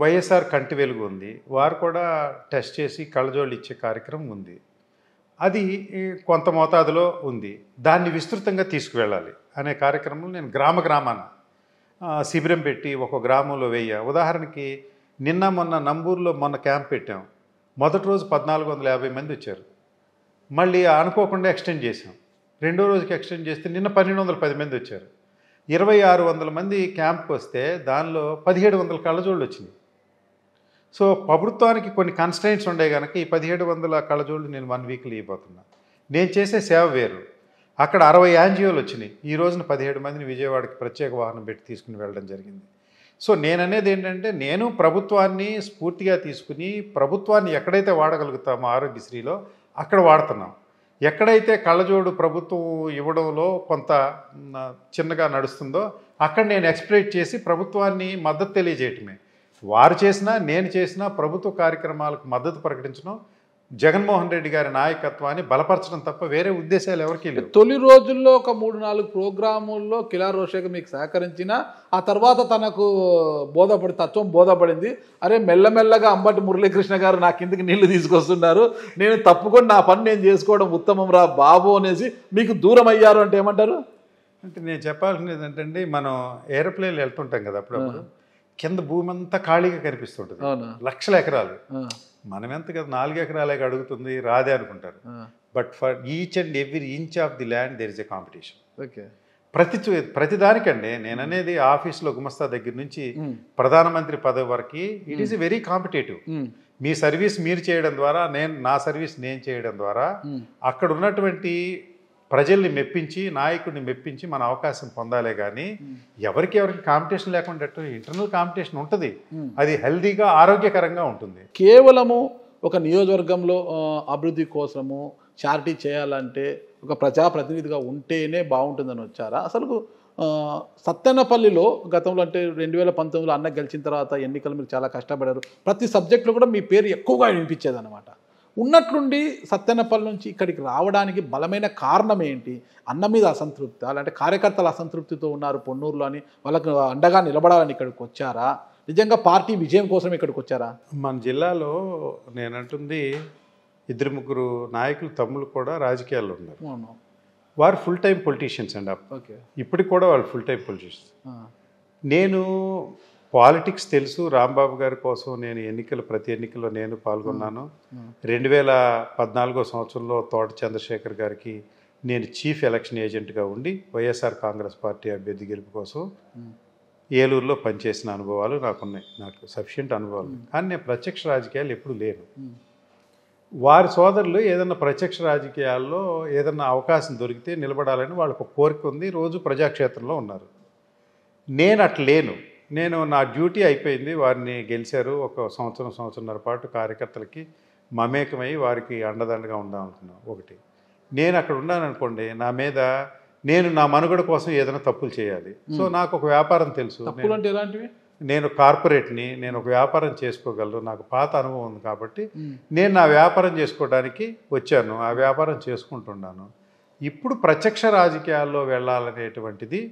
వైఎస్ఆర్ కంటి వెలుగు ఉంది, వారు కూడా టెస్ట్ చేసి కళ్ళజోళ్ళు ఇచ్చే కార్యక్రమం ఉంది. అది కొంత మోతాదులో ఉంది. దాన్ని విస్తృతంగా తీసుకువెళ్ళాలి అనే కార్యక్రమంలో నేను గ్రామాన శిబిరం పెట్టి ఒక గ్రామంలో ఉదాహరణకి మొన్న నంబూరులో క్యాంప్ పెట్టాం. మొదటి రోజు 1450 మంది వచ్చారు. మళ్ళీ అనుకోకుండా ఎక్స్టెండ్ చేసాం. రెండో రోజుకి ఎక్స్టెండ్ చేస్తే నిన్న 1210 మంది వచ్చారు. 2600 మంది క్యాంప్కి వస్తే దానిలో 1700 కళ్ళజోళ్ళు వచ్చినాయి. సో ప్రభుత్వానికి కొన్ని కన్స్ట్రైంట్స్ ఉండే కనుక ఈ 1700 కళ్ళజోళ్ళు నేను 1 వీక్లో ఇవ్వబోతున్నా. నేను చేసే సేవ వేరు. అక్కడ 60 యాంజియోలు వచ్చినాయి. ఈ రోజున 17 మందిని విజయవాడకి ప్రత్యేక వాహనం పెట్టి తీసుకుని వెళ్ళడం జరిగింది. సో నేననేది ఏంటంటే, నేను ప్రభుత్వాన్ని స్ఫూర్తిగా తీసుకుని ప్రభుత్వాన్ని ఎక్కడైతే వాడగలుగుతామో ఆరోగ్యశ్రీలో అక్కడ వాడుతున్నాం. ఎక్కడైతే కళ్ళజోడు ప్రభుత్వం ఇవ్వడంలో కొంత చిన్నగా నడుస్తుందో అక్కడ నేను ఎక్స్ప్లెయిట్ చేసి ప్రభుత్వాన్ని మద్దతు తెలియజేయటమే. వారు చేసినా నేను చేసినా ప్రభుత్వ కార్యక్రమాలకు మద్దతు ప్రకటించడం, జగన్మోహన్ రెడ్డి గారి నాయకత్వాన్ని బలపరచడం తప్ప వేరే ఉద్దేశాలు ఎవరికీ లేవు. తొలి రోజుల్లో ఒక 3-4 ప్రోగ్రాముల్లో కిలార్ రోషయ్య మీకు సహకరించిన, ఆ తర్వాత తనకు తత్వం బోధపడింది. అరే మెల్లమెల్లగా అంబటి మురళీకృష్ణ గారు నా కిందికి నీళ్లు తీసుకొస్తున్నారు, నేను తప్పుకొని నా పని నేను చేసుకోవడం ఉత్తమం రా బాబు అనేసి మీకు దూరం అయ్యారు అంటే ఏమంటారు? అంటే నేను చెప్పాల్సింది ఏంటంటే, మనం ఏరోప్లేన్లు వెళ్తుంటాం కదా, అప్పుడప్పుడు కింద భూమి అంతా ఖాళీగా కనిపిస్తుంటుంది, లక్షల ఎకరాలు. మనం ఎంత కదా 4 ఎకరాలే అడుగుతుంది రాదే అనుకుంటారు. But for each and every inch of the land there is a competition. Okay, ప్రతిదానికండి. నేను అనేది ఆఫీస్లో గుమస్తా దగ్గర నుంచి ప్రధానమంత్రి పదవి వరకు it is a very competitive. మీ సర్వీస్ మీరు చేయడం ద్వారా, నా సర్వీస్ నేను చేయడం ద్వారా అక్కడ ఉన్నటువంటి ప్రజల్ని మెప్పించి, నాయకుడిని మెప్పించి మన అవకాశం పొందాలే కానీ ఎవరికి కాంపిటీషన్ లేకుండా ఇంటర్నల్ కాంపిటీషన్ ఉంటుంది. అది హెల్దీగా ఆరోగ్యకరంగా ఉంటుంది. కేవలము ఒక నియోజకవర్గంలో అభివృద్ధి కోసము చారిటీ చేయాలంటే ఒక ప్రజాప్రతినిధిగా ఉంటేనే బాగుంటుందని వచ్చారా? అసలు సత్తెనపల్లిలో గతంలో అంటే 2019లో అన్న గెలిచిన తర్వాత ఎన్నికలు మీరు చాలా కష్టపడారు. ప్రతి సబ్జెక్టులో కూడా మీ పేరు ఎక్కువగా వినిపించేదన్నమాట. ఉన్నట్లుండి సత్తెనపల్లి నుంచి ఇక్కడికి రావడానికి బలమైన కారణం ఏంటి? అన్న మీద అసంతృప్తి, అలాంటి కార్యకర్తలు అసంతృప్తితో ఉన్నారు పొన్నూరులో అని వాళ్ళకు అండగా నిలబడాలని ఇక్కడికి వచ్చారా? నిజంగా పార్టీ విజయం కోసం ఇక్కడికి వచ్చారా? మన జిల్లాలో నేనంటుంది 2-3 నాయకులు తమ్ముళ్ళు కూడా రాజకీయాల్లో ఉన్నారు. అవును. వారు ఫుల్ టైం పొలిటీషియన్స్ అండి. ఓకే. ఇప్పటికి కూడా వాళ్ళు ఫుల్ టైం పొలిటీషియన్స్. నేను పాలిటిక్స్ తెలుసు. రాంబాబు గారి కోసం నేను ప్రతి ఎన్నికల్లో నేను పాల్గొన్నాను. 2014 సంవత్సరంలో తోట చంద్రశేఖర్ గారికి నేను చీఫ్ ఎలక్షన్ ఏజెంట్గా ఉండి వైఎస్ఆర్ కాంగ్రెస్ పార్టీ అభ్యర్థి గెలుపు కోసం ఏలూరులో పనిచేసిన అనుభవాలు నాకున్నాయి. నాకు సఫిషియెంట్ అనుభవాలు. కానీ నేను ప్రత్యక్ష రాజకీయాలు ఎప్పుడు లేను. వారి సోదరులు ఏదన్నా ప్రత్యక్ష రాజకీయాల్లో ఏదన్నా అవకాశం దొరికితే నిలబడాలని వాళ్ళకు కోరిక ఉంది. రోజు ప్రజాక్షేత్రంలో ఉన్నారు. నేను అట్లా లేను. నేను నా డ్యూటీ అయిపోయింది. వారిని గెలిచారు. ఒక సంవత్సరంన్నర పాటు కార్యకర్తలకి మమేకమై వారికి అండదండగా ఉండాలనుకున్నాను. ఒకటి, నేను అక్కడ ఉన్నాను అనుకోండి, నేను నా మనుగడ కోసం ఏదైనా తప్పులు చేయాలి. సో నాకు ఒక వ్యాపారం తెలుసు. తప్పులు అంటే ఎలాంటివి? నేను కార్పొరేట్ని, నేను ఒక వ్యాపారం చేసుకోగలను. నాకు పాత అనుభవం ఉంది కాబట్టి నేను నా వ్యాపారం చేసుకోవడానికి వచ్చాను. ఆ వ్యాపారం చేసుకుంటున్నాను. ఇప్పుడు ప్రత్యక్ష రాజకీయాల్లో వెళ్ళాలనేటువంటిది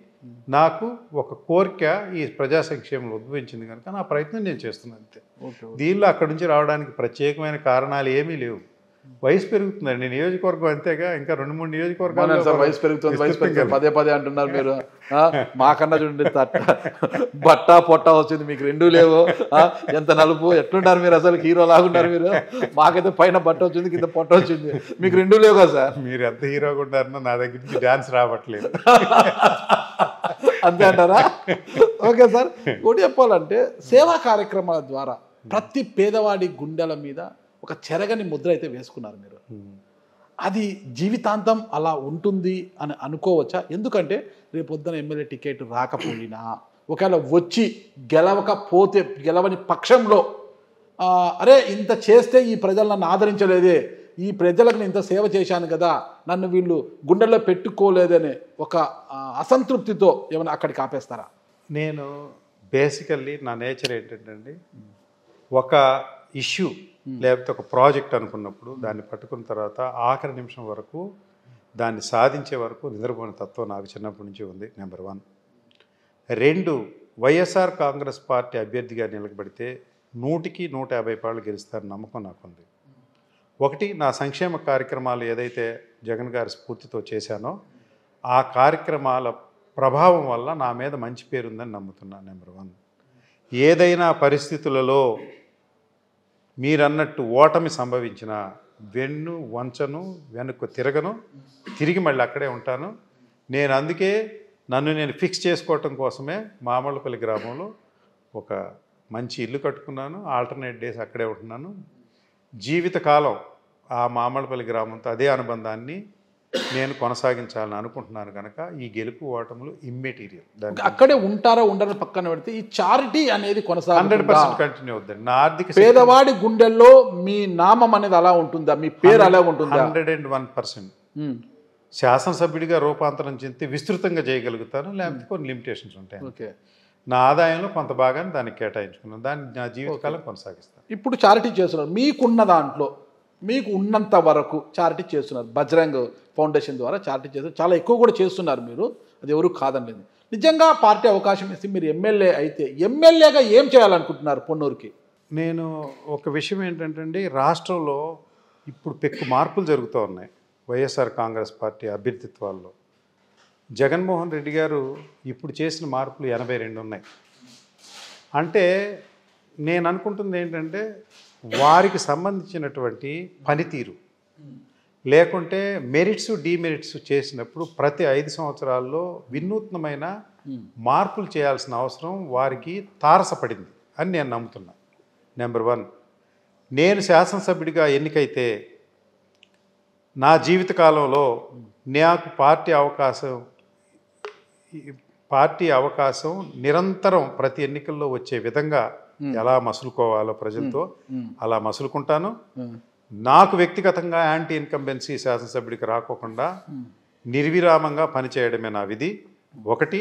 నాకు ఒక కోరిక ఈ ప్రజా సంక్షేమంలో ఉద్భవించింది కనుక నా ప్రయత్నం నేను చేస్తున్నాను అంతే. దీనిలో అక్కడి నుంచి రావడానికి ప్రత్యేకమైన కారణాలు ఏమీ లేవు. వయసు పెరుగుతుందండి. నియోజకవర్గం అంతేగా, ఇంకా 2-3 నియోజకవర్గాలు వయసు పెరుగుతుంది పదే అంటున్నారు మీరు. మాకన్నా చూడండి, బట్ట పొట్ట వచ్చింది, మీకు 2 లేవు. ఎంత నలుపు, ఎట్లుంటారు మీరు? అసలు హీరో లాగుంటారు మీరు. మాకైతే పైన బట్ట వచ్చింది, కింద పొట్ట వచ్చింది, మీకు 2 లేవు కదా సార్. మీరు ఎంత హీరోగా ఉంటారో నా దగ్గర నుంచి డాన్స్ రావట్లేదు. అంతే అంటారా? Okay sir. ఒకటి చెప్పాలంటే సేవా కార్యక్రమాల ద్వారా ప్రతి పేదవాడి గుండెల మీద ఒక చెరగని ముద్ర అయితే వేసుకున్నారు మీరు. అది జీవితాంతం అలా ఉంటుంది అని అనుకోవచ్చా? ఎందుకంటే రేపొద్దున ఎమ్మెల్యే టికెట్ రాకపోయినా, ఒకవేళ వచ్చి గెలవని పక్షంలో అరే ఇంత చేస్తే ఈ ప్రజలు నన్ను ఆదరించలేదే, ఈ ప్రజలకు నేను ఇంత సేవ చేశాను కదా, నన్ను వీళ్ళు గుండెల్లో పెట్టుకోలేదనే ఒక అసంతృప్తితో ఏమైనా అక్కడికి ఆపేస్తారా? నేను బేసికల్లీ నా నేచర్ ఏంటంటే, ఒక ఇష్యూ లేకపోతే ఒక ప్రాజెక్ట్ అనుకున్నప్పుడు దాన్ని పట్టుకున్న తర్వాత ఆఖరి నిమిషం వరకు దాన్ని సాధించే వరకు నిద్రపోయిన తత్వం నాకు చిన్నప్పటి నుంచి ఉంది. నెంబర్ 1. 2, వైఎస్ఆర్ కాంగ్రెస్ పార్టీ అభ్యర్థిగా నిలబడితే 100కి 150 పాళ్ళు గెలుస్తారని నమ్మకం నాకుంది. 1, నా సంక్షేమ కార్యక్రమాలు ఏదైతే జగన్ గారి స్ఫూర్తితో చేశానో ఆ కార్యక్రమాల ప్రభావం వల్ల నా మీద మంచి పేరుందని నమ్ముతున్నాను. నెంబర్ 1. ఏదైనా పరిస్థితులలో మీరన్నట్టు ఓటమి సంభవించిన వంచను, వెనక్కు తిరగను, తిరిగి మళ్ళీ అక్కడే ఉంటాను. నేను అందుకే నేను ఫిక్స్ చేసుకోవటం కోసమే మామళ్ళపల్లి గ్రామంలో ఒక మంచి ఇల్లు కట్టుకున్నాను. ఆల్టర్నేట్ డేస్ అక్కడే ఉంటున్నాను. జీవితకాలం ఆ మామళ్ళపల్లి గ్రామంతో అదే అనుబంధాన్ని నేను కొనసాగించాలని అనుకుంటున్నాను కనుక ఈ గెలుపు ఓటములు ఇమ్మెటీరియల్. అక్కడే ఉంటారా ఉండరని పక్కన పెడితే ఈ చారిటీ అనేది 100% కంటిన్యూ అవుతుంది. నా ఆర్థిక పేదవాడి గుండెల్లో మీ నామం అనేది అలా ఉంటుందా? మీ పేరు అలా ఉంటుందా? 101%. శాసనసభ్యుడిగా రూపాంతరం చెందితే విస్తృతంగా చేయగలుగుతాను, లేకపోతే కొన్ని లిమిటేషన్స్ ఉంటాయి. ఓకే. నా ఆదాయంలో కొంత భాగాన్ని దానికి కేటాయించుకున్నాను. దాన్ని నా జీవితకాలం కొనసాగిస్తాను. ఇప్పుడు చారిటీ చేస్తున్నారు, మీకున్న దాంట్లో మీకు ఉన్నంత వరకు చారిటీ చేస్తున్నారు. బజరంగ్ ఫౌండేషన్ ద్వారా చారిటీ చేస్తున్నారు, చాలా ఎక్కువ కూడా చేస్తున్నారు మీరు, అది ఎవరు కాదనలేదు. నిజంగా పార్టీ అవకాశం ఇస్తే మీరు ఎమ్మెల్యే అయితే ఎమ్మెల్యేగా ఏం చేయాలనుకుంటున్నారు పొన్నూరుకి? నేను ఒక విషయం ఏంటంటే, రాష్ట్రంలో ఇప్పుడు పెక్కు మార్పులు జరుగుతూ ఉన్నాయి వైఎస్ఆర్ కాంగ్రెస్ పార్టీ అభ్యర్థిత్వాల్లో. జగన్మోహన్ రెడ్డి గారు ఇప్పుడు చేసిన మార్పులు 82 ఉన్నాయి. అంటే నేను అనుకుంటుంది ఏంటంటే, వారికి సంబంధించినటువంటి పనితీరు లేకుంటే మెరిట్స్ డీమెరిట్స్ చేసినప్పుడు ప్రతి 5 సంవత్సరాల్లో వినూత్నమైన మార్పులు చేయాల్సిన అవసరం వారికి తారసపడింది అని నేను నమ్ముతున్నా. నెంబర్ 1, నేను శాసనసభ్యుడిగా ఎన్నికైతే నా జీవితకాలంలో నాకు పార్టీ అవకాశం నిరంతరం ప్రతి ఎన్నికల్లో వచ్చే విధంగా ఎలా మసులుకోవాలో ప్రజలతో అలా మసులుకుంటాను. నాకు వ్యక్తిగతంగా యాంటీ ఇన్కంబెన్సీ శాసనసభ్యుడికి రాకోకుండా నిర్విరామంగా పనిచేయడమే నా విధి. ఒకటి.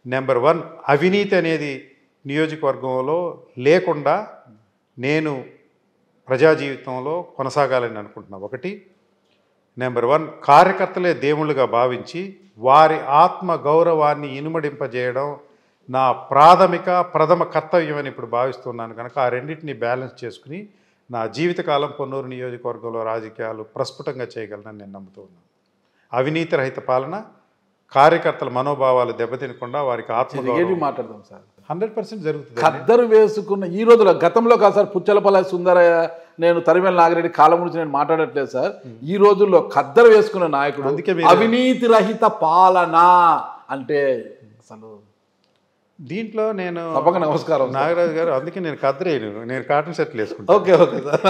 నెంబర్ 1, అవినీతి అనేది నియోజకవర్గంలో లేకుండా నేను ప్రజా జీవితంలో కొనసాగాలని అనుకుంటున్నా. ఒకటి. నెంబర్ 1, కార్యకర్తలే దేవుళ్ళుగా భావించి వారి ఆత్మ గౌరవాన్ని ఇనుమడింపజేయడం నా ప్రథమ కర్తవ్యం అని ఇప్పుడు భావిస్తున్నాను. కనుక ఆ రెండింటిని బ్యాలెన్స్ చేసుకుని నా జీవితకాలం పొన్నూరు నియోజకవర్గంలో రాజకీయాలు ప్రస్ఫుటంగా చేయగలనని నేను నమ్ముతూ ఉన్నాను. అవినీతి రహిత పాలన, కార్యకర్తల మనోభావాలు దెబ్బతినకుండా వారికి ఆత్మగౌరవం మాట్లాడదాం సార్. 100% జరుగుతుంది. ఖద్దరు వేసుకున్న ఈ రోజులో, గతంలో కాదు సార్, పుచ్చలపల్లి సుందరయ్య, నేను తరిమేల నాగిరెడ్డి కాలం గురించి నేను మాట్లాడట్లేదు సార్. ఈ రోజుల్లో ఖద్దరు వేసుకున్న నాయకుడు, అందుకే అవినీతి రహిత పాలన అంటే అసలు దీంట్లో నేను తప్పక నమస్కారం నాగరాజు గారు. అందుకే నేను ఖద్దరేను, నేను కాటన్ షర్ట్లు వేసుకుంటాను. Okay okay sir.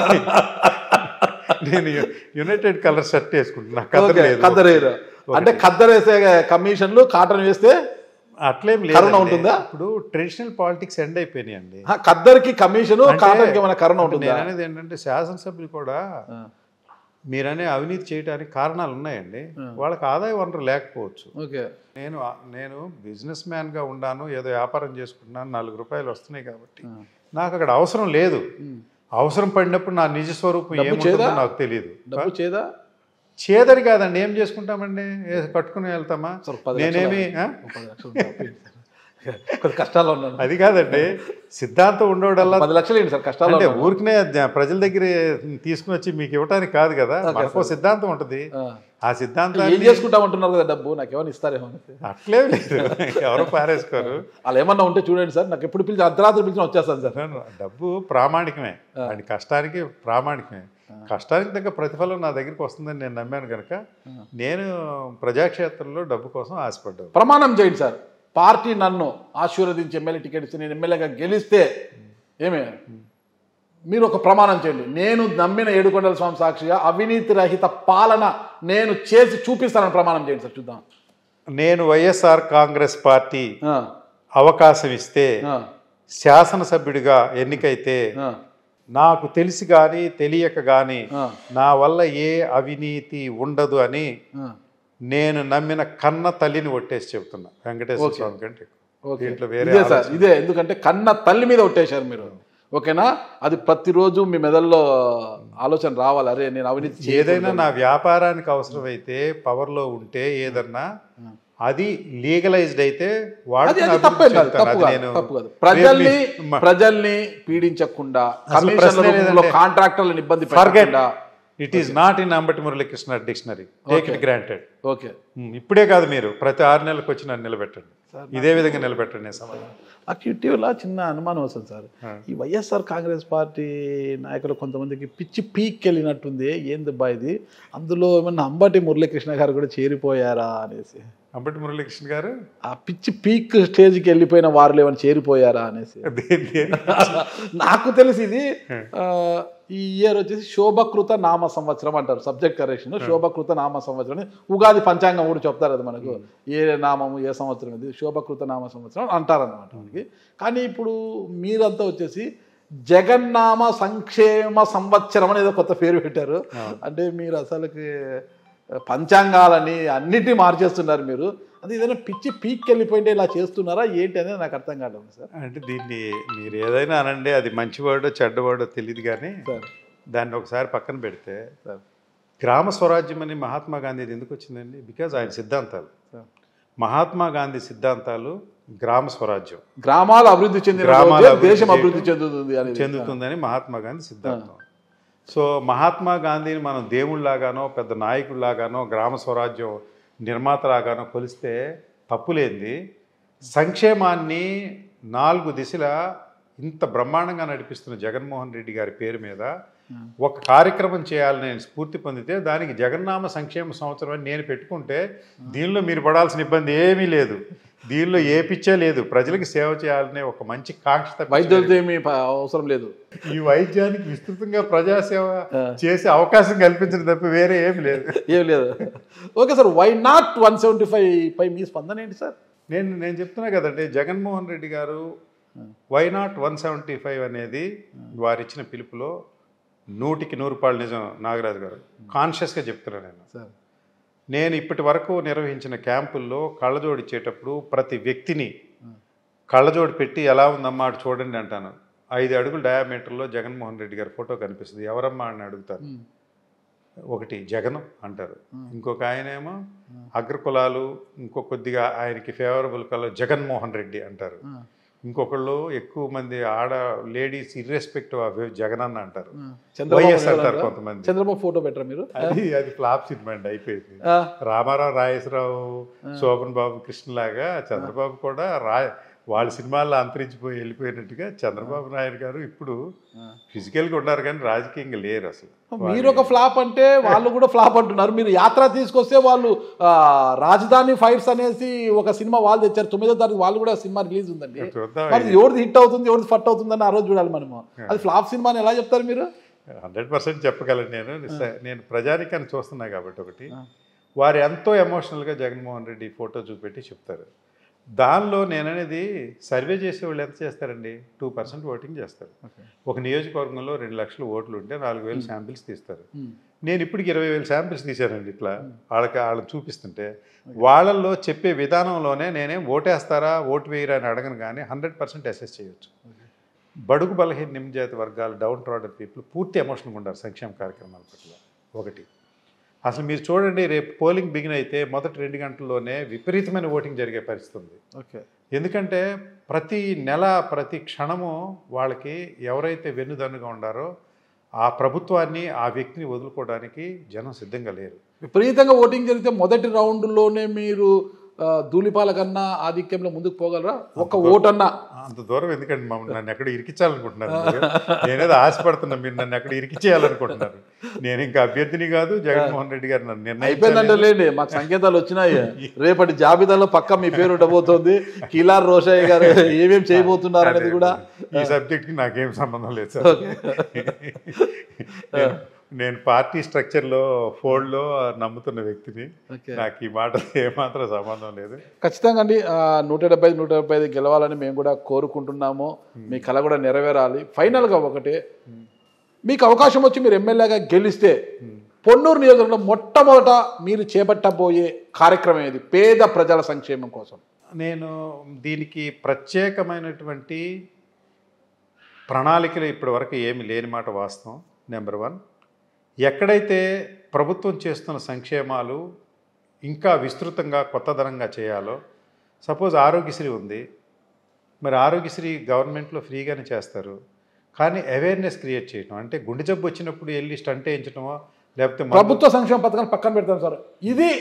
నేను యునైటెడ్ కలర్ షర్ట్ వేసుకుంటున్నా. ఖద్దరేరు అంటే ఖద్దరు వేసే కమిషన్లు కాటన్ వేస్తే అట్లేం లేదు. కరోనా ఉంటుందా? ఇప్పుడు ట్రెడిషనల్ పాలిటిక్స్ ఎండ్ అయిపోయినాయండి. ఖద్దర్కి కమిషన్, కాటన్కి ఏమైనా కరోనా ఉంటుంది? నేను అనేది ఏంటంటే శాసనసభ్యులు కూడా మీరనే అవినీతి చేయడానికి కారణాలు ఉన్నాయండి. వాళ్ళకి ఆదాయ వనరు లేకపోవచ్చు. ఓకే. నేను బిజినెస్ మ్యాన్గా ఉన్నాను, ఏదో వ్యాపారం చేసుకుంటున్నాను, 4 రూపాయలు వస్తున్నాయి కాబట్టి నాకు అక్కడ అవసరం లేదు. అవసరం పడినప్పుడు నా నిజ స్వరూపం ఏముంటుందో నాకు తెలియదు. డబ్బు చేదా? చేదని కాదండి, ఏం చేసుకుంటామండి, కట్టుకుని వెళ్తామా? నేనేమి కష్టాలు ఉన్నాను అది కాదండి. సిద్ధాంతం ఉండేవాడల్లా 10 లక్షలు ఏంటి సార్ కష్టాలు? అంటే ఊరికనే ప్రజల దగ్గర తీసుకుని వచ్చి మీకు ఇవ్వడానికి కాదు కదా, మనకో సిద్ధాంతం ఉంటుంది. ఆ సిద్ధాంతం ఏం చేసుకుంటామంటున్నారు కదా, డబ్బు నాకు ఏమైనా ఇస్తారేమో. అట్లే లేదు, ఎవరో పారేసుకోరు. అలా ఏమన్నా ఉంటే చూడండి సార్, నాకు ఎప్పుడు పిలిచి అర్ధరాత్రి పిలిచిన వచ్చేస్తాను సార్. డబ్బు ప్రామాణికమే, అది కష్టానికి ప్రామాణికమే. కష్టానికి తగ్గ ప్రతిఫలం నా దగ్గరికి వస్తుందని నేను నమ్మాను కనుక నేను ప్రజాక్షేత్రంలో డబ్బు కోసం ఆశపడ్డాను. ప్రమాణం చేయండి సార్, పార్టీ నన్ను ఆశీర్వదించి ఎమ్మెల్యే టికెట్ ఇచ్చి నేను ఎమ్మెల్యేగా గెలిస్తే ఏమే మీరు ఒక ప్రమాణం చేయండి. నేను నమ్మిన ఏడుకొండల స్వామి సాక్షిగా అవినీతి రహిత పాలన నేను చేసి చూపిస్తానని ప్రమాణం చేయండి సార్, చూద్దాం. నేను వైఎస్ఆర్ కాంగ్రెస్ పార్టీ అవకాశం ఇస్తే శాసనసభ్యుడిగా ఎన్నికైతే నాకు తెలిసి కానీ తెలియక కానీ నా వల్ల ఏ అవినీతి ఉండదు అని నేను నమ్మిన కన్న తల్లిని ఒట్టేసి చెబుతున్నా. వెంకటేశ్వర స్వామి కంటే దీంట్లో వేరే ఇదే, ఎందుకంటే కన్న తల్లి మీద ఒట్టేశారు మీరు. ఓకేనా? అది ప్రతిరోజు మీ మెదల్లో ఆలోచన రావాలి, అరే నేను అవినీతి. ఏదైనా నా వ్యాపారానికి అవసరమైతే పవర్లో ఉంటే ఏదన్నా అది లీగలైజ్డ్ అయితే ప్రజల్ని పీడించకుండా కాంట్రాక్టర్లను ఇబ్బంది పెట్టకుండా. It is not in Ambati Muralikrishna dictionary. Take it granted. Okay. ఇప్పుడే కాదు, మీరు ప్రతి 6 నెలలకు వచ్చి నన్ను నిలబెట్టండి, ఇదే విధంగా నిలబెట్టండి. నాకు ఇటీవల చిన్న అనుమానం వస్తుంది సార్, ఈ వైఎస్ఆర్ కాంగ్రెస్ పార్టీ నాయకులు కొంతమందికి పిచ్చి పీక్ వెళ్ళినట్టుంది, ఏంది బా ఇది, అందులో ఏమన్నా అంబటి మురళీకృష్ణ గారు కూడా చేరిపోయారా అనేసి. అంబటి మురళీకృష్ణ గారు ఆ పిచ్చి పీక్ స్టేజ్కి వెళ్ళిపోయిన వారు ఏమైనా చేరిపోయారా అనేసి. నాకు తెలిసి ఇది ఈ ఇయర్ వచ్చేసి శోభకృత నామ సంవత్సరం అంటారు, సబ్జెక్ట్ కరెక్షన్. శోభకృత నామ సంవత్సరం, ఉగాది పంచాంగం కూడా చెప్తారు అది మనకు, ఏ నామము ఏ సంవత్సరం ఇది, శోభకృత నామ సంవత్సరం అంటారనమాట మనకి. కానీ ఇప్పుడు మీరంతా వచ్చేసి జగన్నామ సంక్షేమ సంవత్సరం అనేది కొత్త పేరు పెట్టారు. అంటే మీరు అసలుకి పంచాంగాలని అన్నిటినీ మార్చేస్తున్నారు మీరు. అది ఏదైనా పిచ్చి పీక్ వెళ్ళిపోయింటే ఇలా చేస్తున్నారా ఏంటి అనేది నాకు అర్థం కాలేదు సార్. అంటే దీన్ని మీరు ఏదైనా అనండి, అది మంచివాడో చెడ్డవాడో తెలియదు కానీ దాన్ని ఒకసారి పక్కన పెడితే గ్రామ స్వరాజ్యం అని మహాత్మా గాంధీది ఎందుకు వచ్చిందండి? బికాజ్ ఆయన సిద్ధాంతాలు, మహాత్మా గాంధీ సిద్ధాంతాలు గ్రామ స్వరాజ్యం, గ్రామాలు అభివృద్ధి చెందిన దేశం అభివృద్ధి చెందుతుందని మహాత్మా గాంధీ సిద్ధాంతం. సో మహాత్మా గాంధీని మనం దేవుళ్ళలాగానో పెద్ద నాయకుడిలాగానో గ్రామ స్వరాజ్యం నిర్మాతలాగానో కొలిస్తే తప్పులేంది. సంక్షేమాన్ని 4 దిశలా ఇంత బ్రహ్మాండంగా నడిపిస్తున్న జగన్మోహన్ రెడ్డి గారి పేరు మీద ఒక కార్యక్రమం చేయాలని నేను స్ఫూర్తి పొందితే దానికి జగన్నామ సంక్షేమ సంవత్సరం అని నేను పెట్టుకుంటే దీనిలో మీరు పడాల్సిన ఇబ్బంది ఏమీ లేదు, దీనిలో ఏ పిచ్చే లేదు. ప్రజలకు సేవ చేయాలనే ఒక మంచి కాంక్ష, వైద్యులతో ఏమీ అవసరం లేదు. ఈ వైద్యానికి విస్తృతంగా ప్రజాసేవ చేసే అవకాశం కల్పించడం తప్ప వేరే ఏమి లేదు. ఏమి లేదు. ఓకే సార్, వై నాట్ 175 పై మీ స్పందన ఏంటి సార్? నేను చెప్తున్నా కదండి, జగన్మోహన్ రెడ్డి గారు వై నాట్ 175 అనేది వారిచ్చిన పిలుపులో 100% నిజం. నాగరాజు గారు కాన్షియస్గా చెప్తున్నాను నేను ఇప్పటి వరకు నిర్వహించిన క్యాంపుల్లో కళ్ళజోడు ఇచ్చేటప్పుడు ప్రతి వ్యక్తిని కళ్ళజోడు పెట్టి ఎలా ఉందమ్మా అటు చూడండి అంటాను. 5 అడుగుల డయామీటర్లో జగన్మోహన్ రెడ్డి గారి ఫోటో కనిపిస్తుంది. ఎవరమ్మా అని అడుగుతారు. ఒకటి జగన్ అంటారు, ఇంకొక ఆయనేమో అగ్రకులాలు, ఇంకో కొద్దిగా ఆయనకి ఫేవరబుల్ కలర్ జగన్మోహన్ రెడ్డి అంటారు. ఇంకొకళ్ళు ఎక్కువ మంది లేడీస్ ఇర్రెస్పెక్టివ్ ఆఫ్ జగన్ అన్న అంటారు, వైఎస్ అంటారు కొంతమంది. చంద్రబాబు ఫోటో పెట్టరా మీరు? అది ఫ్లాప్ సినిమా అండి, అయిపోయింది. రామారావు, రాజేశ్వరరావు, శోభన్ బాబు, కృష్ణలాగా చంద్రబాబు కూడా వాళ్ళ సినిమాల్లో అంతరించిపోయి వెళ్ళిపోయినట్టుగా చంద్రబాబు నాయుడు గారు ఇప్పుడు ఫిజికల్గా ఉన్నారు కానీ రాజకీయంగా లేరు అసలు. మీరు ఒక ఫ్లాప్ అంటే వాళ్ళు కూడా ఫ్లాప్ అంటున్నారు. మీరు యాత్ర తీసుకొస్తే వాళ్ళు రాజధాని ఫైట్స్ అనేసి ఒక సినిమా వాళ్ళు తెచ్చారు. 9వ తారీఖు వాళ్ళు కూడా సినిమా రిలీజ్ ఉందండి. మరి ఎవరిది హిట్ అవుతుంది, ఎవరిది ఫట్ అవుతుందని ఆ రోజు చూడాలి మనము. అది ఫ్లాప్ సినిమా అని ఎలా చెప్తారు మీరు? 100% చెప్పగలను. నేను ప్రజానికాన్ని చూస్తున్నా కాబట్టి ఒకటి వారు ఎంతో ఎమోషనల్గా జగన్మోహన్ రెడ్డి ఫోటో చూపెట్టి చెప్తారు. దానిలో నేననేది సర్వే చేసే వాళ్ళు ఎంత చేస్తారండి? 2% ఓటింగ్ చేస్తారు. ఒక నియోజకవర్గంలో 2 లక్షల ఓట్లు ఉంటే 4,000 శాంపిల్స్ తీస్తారు. నేను ఇప్పటికి 20,000 శాంపిల్స్ తీశానండి. ఇట్లా వాళ్ళని చూపిస్తుంటే వాళ్ళల్లో చెప్పే విధానంలోనే నేనేం ఓటేస్తారా ఓటు వేయరా అని అడగను కానీ 100% అసెస్ చేయొచ్చు. బడుగు బలహీన నిమ్జాతి వర్గాలు, డౌన్ ట్రాడెడ్ పీపుల్ పూర్తి ఎమోషన్గా ఉంటారు సంక్షేమ కార్యక్రమాల పట్ల. ఒకటి అసలు మీరు చూడండి, రేపు పోలింగ్ బిగిన్ అయితే మొదటి 2 గంటల్లోనే విపరీతమైన ఓటింగ్ జరిగే పరిస్థితి ఉంది. ఎందుకంటే ప్రతి నెల ప్రతి క్షణము వాళ్ళకి ఎవరైతే వెన్నుదన్నుగా ఉండారో ఆ ప్రభుత్వాన్ని, ఆ వ్యక్తిని వదులుకోవడానికి జనం సిద్ధంగా లేరు. విపరీతంగా ఓటింగ్ జరిగితే మొదటి రౌండ్లోనే మీరు ధూళిపాల కన్నా ఆధిక్యంలో ముందుకు పోగలరా? ఒక ఓటన్నా అంత దూరం ఎందుకండి? నన్ను ఎక్కడ ఇరికించాలనుకుంటున్నారు? నేనేదో ఆశపడుతున్నా, మీరు నన్ను ఎక్కడ ఇరికించేయాలనుకుంటున్నారు. నేను ఇంకా అభ్యర్థిని కాదు. జగన్మోహన్ రెడ్డి గారు నన్ను నిర్ణయం అయిపోయిందంటే లేండి, మాకు సంకేతాలు వచ్చినాయి. రేపటి జాబితాలో పక్క మీ పేరు ఉండబోతోంది. కిలార్ రోషయ్య గారు ఏమేమి చేయబోతున్నారు అనేది కూడా. ఈ సబ్జెక్ట్కి నాకేం సంబంధం లేదు సార్. నేను పార్టీ స్ట్రక్చర్లో ఫోల్డ్లో నమ్ముతున్న వ్యక్తిని. నాకు ఈ మాట ఏమాత్రం సంబంధం లేదు. ఖచ్చితంగా అండి, 175 గెలవాలని మేము కూడా కోరుకుంటున్నాము. మీ కళ కూడా నెరవేరాలి. ఫైనల్గా ఒకటే, మీకు అవకాశం వచ్చి మీరు ఎమ్మెల్యేగా గెలిస్తే పొన్నూరు నియోజకవర్గంలో మొట్టమొదట మీరు చేపట్టబోయే కార్యక్రమం ఏది పేద ప్రజల సంక్షేమం కోసం? నేను దీనికి ప్రత్యేకమైనటువంటి ప్రణాళికలు ఇప్పటి వరకు ఏమి లేని మాట వాస్తవం. నెంబర్ 1, ఎక్కడైతే ప్రభుత్వం చేస్తున్న సంక్షేమాలు ఇంకా విస్తృతంగా కొత్తదనంగా చేయాలో, సపోజ్ ఆరోగ్యశ్రీ ఉంది, మరి ఆరోగ్యశ్రీ గవర్నమెంట్లో ఫ్రీగానే చేస్తారు, కానీ అవేర్నెస్ క్రియేట్ చేయడం అంటే గుండె జబ్బు వచ్చినప్పుడు వెళ్ళి స్టంట్ వేయించడమో లేకపోతే ప్రభుత్వ సంక్షేమ పథకాలు పక్కన పెడతాం సార్, ఇది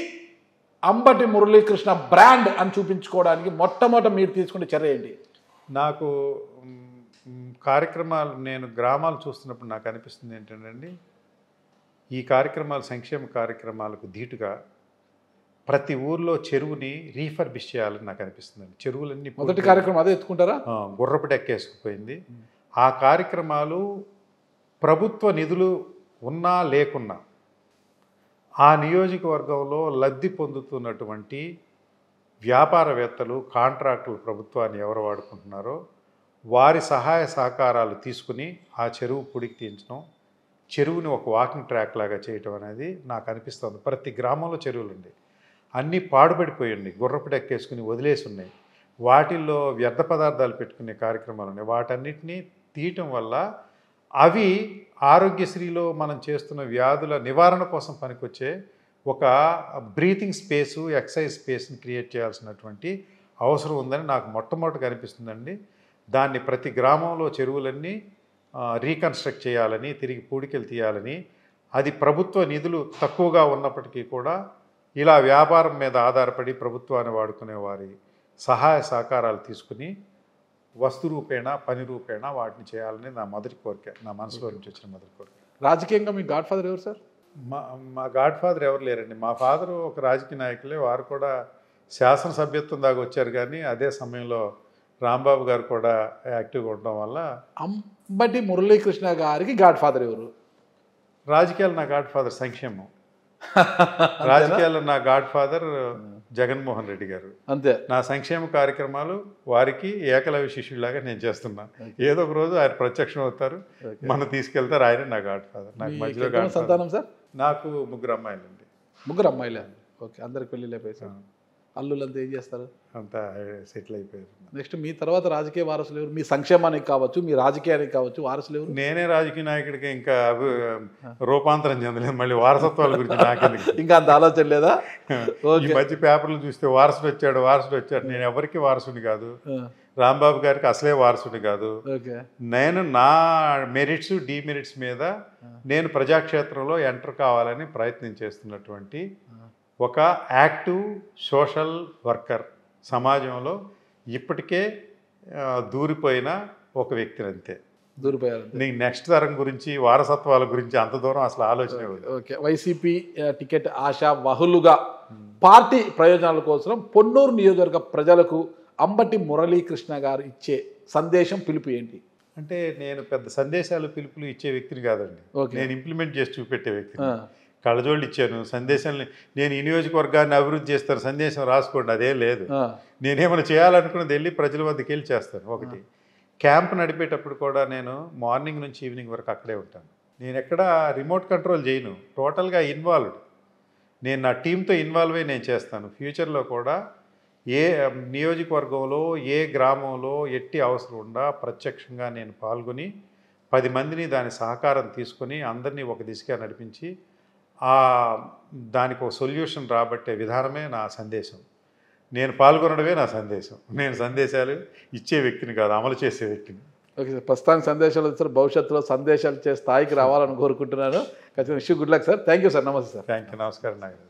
అంబటి మురళీకృష్ణ బ్రాండ్ అని చూపించుకోవడానికి మొట్టమొదట మీరు తీసుకునే చర్య ఏంటి? నాకు కార్యక్రమాలు, నేను గ్రామాలు చూస్తున్నప్పుడు నాకు అనిపిస్తుంది ఏంటంటే, ఈ కార్యక్రమాలు సంక్షేమ కార్యక్రమాలకు ధీటుగా ప్రతి ఊర్లో చెరువుని రీఫర్బిష్ చేయాలని నాకు అనిపిస్తుందండి. చెరువులన్నీ మొదటి కార్యక్రమం అదే ఎత్తుకుంటారా? గుర్రపు డెక్కేసుకుపోయింది. ఆ కార్యక్రమాలు ప్రభుత్వ నిధులు ఉన్నా లేకున్నా ఆ నియోజకవర్గంలో లబ్ధి పొందుతున్నటువంటి వ్యాపారవేత్తలు, కాంట్రాక్టులు ప్రభుత్వాన్ని ఎవరు వాడుకుంటున్నారో వారి సహాయ సహకారాలు తీసుకుని ఆ చెరువు పొడికి తీయించడం, చెరువుని ఒక వాకింగ్ ట్రాక్ లాగా చేయటం అనేది నాకు అనిపిస్తుంది. ప్రతి గ్రామంలో చెరువులు ఉన్నాయి, అన్నీ పాడుపడిపోయింది, గుర్రపు డెక్కేసుకుని వదిలేసి ఉన్నాయి. వాటిల్లో వ్యర్థ పదార్థాలు పెట్టుకునే కార్యక్రమాలు ఉన్నాయి. వాటన్నిటినీ తీయటం వల్ల అవి ఆరోగ్యశ్రీలో మనం చేస్తున్న వ్యాధుల నివారణ కోసం పనికొచ్చే ఒక బ్రీతింగ్ స్పేసు, ఎక్సర్సైజ్ స్పేస్ని క్రియేట్ చేయాల్సినటువంటి అవసరం ఉందని నాకు మొట్టమొదటిగా అనిపిస్తుందండి. దాన్ని ప్రతి గ్రామంలో చెరువులన్నీ రీకన్స్ట్రక్ట్ చేయాలని, తిరిగి పూడికలు తీయాలని, అది ప్రభుత్వ నిధులు తక్కువగా ఉన్నప్పటికీ కూడా ఇలా వ్యాపారం మీద ఆధారపడి ప్రభుత్వాన్ని వాడుకునే వారి సహాయ సహకారాలు తీసుకుని వస్తు రూపేణా, పని రూపేణా వాటిని చేయాలని నా మొదటి కోరిక, నా మనసులో నుంచి వచ్చిన మొదటి కోరిక. రాజకీయంగా మీ గాడ్ ఫాదర్ ఎవరు సార్? మా గాడ్ ఫాదర్ ఎవరు లేరండి. మా ఫాదరు ఒక రాజకీయ నాయకులే, వారు కూడా శాసనసభ్యత్వం దాకా వచ్చారు. కానీ అదే సమయంలో రాంబాబు గారు కూడా యాక్టివ్గా ఉండడం వల్ల. అంబటి మురళీకృష్ణ గారికి గాడ్ ఫాదర్ ఎవరు? రాజకీయాలు నా గాడ్ ఫాదర్ సంక్షేమం. రాజకీయాల్లో నా గాడ్ ఫాదర్ జగన్మోహన్ రెడ్డి గారు. అంతే. నా సంక్షేమ కార్యక్రమాలు వారికి ఏకలవ్య శిష్యులాగా నేను చేస్తున్నాను. ఏదో ఒక రోజు ఆయన ప్రత్యక్షం అవుతారు, మనం తీసుకెళ్తారు. ఆయన నా గాడ్ ఫాదర్. నాకు మధ్యలో గాడ్ సంతానం సార్? నాకు 3 అమ్మాయిలండి. 3 అమ్మాయిలే. ఓకే, అందరికి పెళ్ళిళ్ళు అయిపోయి అల్లులంతా ఏం చేస్తారు? అంతా సెటిల్ అయిపోయారు. నెక్స్ట్ మీ తర్వాత రాజకీయ వారసులు ఎవరు? మీ సంక్షేమానికి కావచ్చు, మీ రాజకీయానికి కావచ్చు, వారసులు ఎవరు? నేనే రాజకీయ నాయకుడికి ఇంకా రూపాంతరం చెందలేదు. మళ్ళీ వారసత్వాల గురించి నాకెందుకు? ఇంకా అంత ఆలోచన లేదా? ఈ మధ్య పేపర్లు చూస్తే వారసుడు వచ్చాడు. నేను ఎవరికి వారసుని కాదు, రాంబాబు గారికి అసలే వారసుని కాదు. నేను నా మెరిట్స్ డిమెరిట్స్ మీద నేను ప్రజాక్షేత్రంలో ఎంటర్ కావాలని ప్రయత్నం చేస్తున్నటువంటి ఒక యాక్టివ్ సోషల్ వర్కర్, సమాజంలో ఇప్పటికే దూరిపోయిన ఒక వ్యక్తిని. అంతే, దూరిపోయారు. నీకు నెక్స్ట్ తరం గురించి, వారసత్వాల గురించి అంత దూరం అసలు ఆలోచన. ఓకే, వైసీపీ టికెట్ ఆశావహులుగా పార్టీ ప్రయోజనాల కోసం పొన్నూరు నియోజకవర్గ ప్రజలకు అంబటి మురళీకృష్ణ గారు ఇచ్చే సందేశం, పిలుపు ఏంటి? అంటే నేను పెద్ద సందేశాలు పిలుపులు ఇచ్చే వ్యక్తిని కాదండి. నేను ఇంప్లిమెంట్ చేసి చూపెట్టే వ్యక్తిని. కళ్ళజోళ్ళు ఇచ్చాను, సందేశాన్ని నేను ఈ నియోజకవర్గాన్ని అభివృద్ధి చేస్తాను, సందేశం రాసుకోండి, అదే లేదు. నేనేమైనా చేయాలనుకున్నది వెళ్ళి ప్రజల వద్దకు వెళ్ళి చేస్తాను. ఒకటి, క్యాంప్ నడిపేటప్పుడు కూడా నేను మార్నింగ్ నుంచి ఈవినింగ్ వరకు అక్కడే ఉంటాను. నేను ఎక్కడ రిమోట్ కంట్రోల్ చేయను, టోటల్గా ఇన్వాల్వ్డ్. నేను నా టీంతో ఇన్వాల్వ్ అయ్యి నేను చేస్తాను. ఫ్యూచర్లో కూడా ఏ నియోజకవర్గంలో, ఏ గ్రామంలో ఎట్టి అవసరం ఉండా ప్రత్యక్షంగా నేను పాల్గొని 10 మందిని దాని సహకారం తీసుకొని అందరినీ ఒక దిశగా నడిపించి దానికి ఒక సొల్యూషన్ రాబట్టే విధానమే నా సందేశం. నేను పాల్గొనడమే నా సందేశం. నేను సందేశాలు ఇచ్చే వ్యక్తిని కాదు, అమలు చేసే వ్యక్తిని. ఓకే సార్, ప్రస్తుతానికి సందేశాలు ఇస్తారు, భవిష్యత్తులో సందేశాలు ఇచ్చే స్థాయికి రావాలని కోరుకుంటున్నాను. ఖచ్చితంగా. Good luck sir. Thank you sir. నమస్తే సార్. Thank you. నమస్కారం నాగరాజు.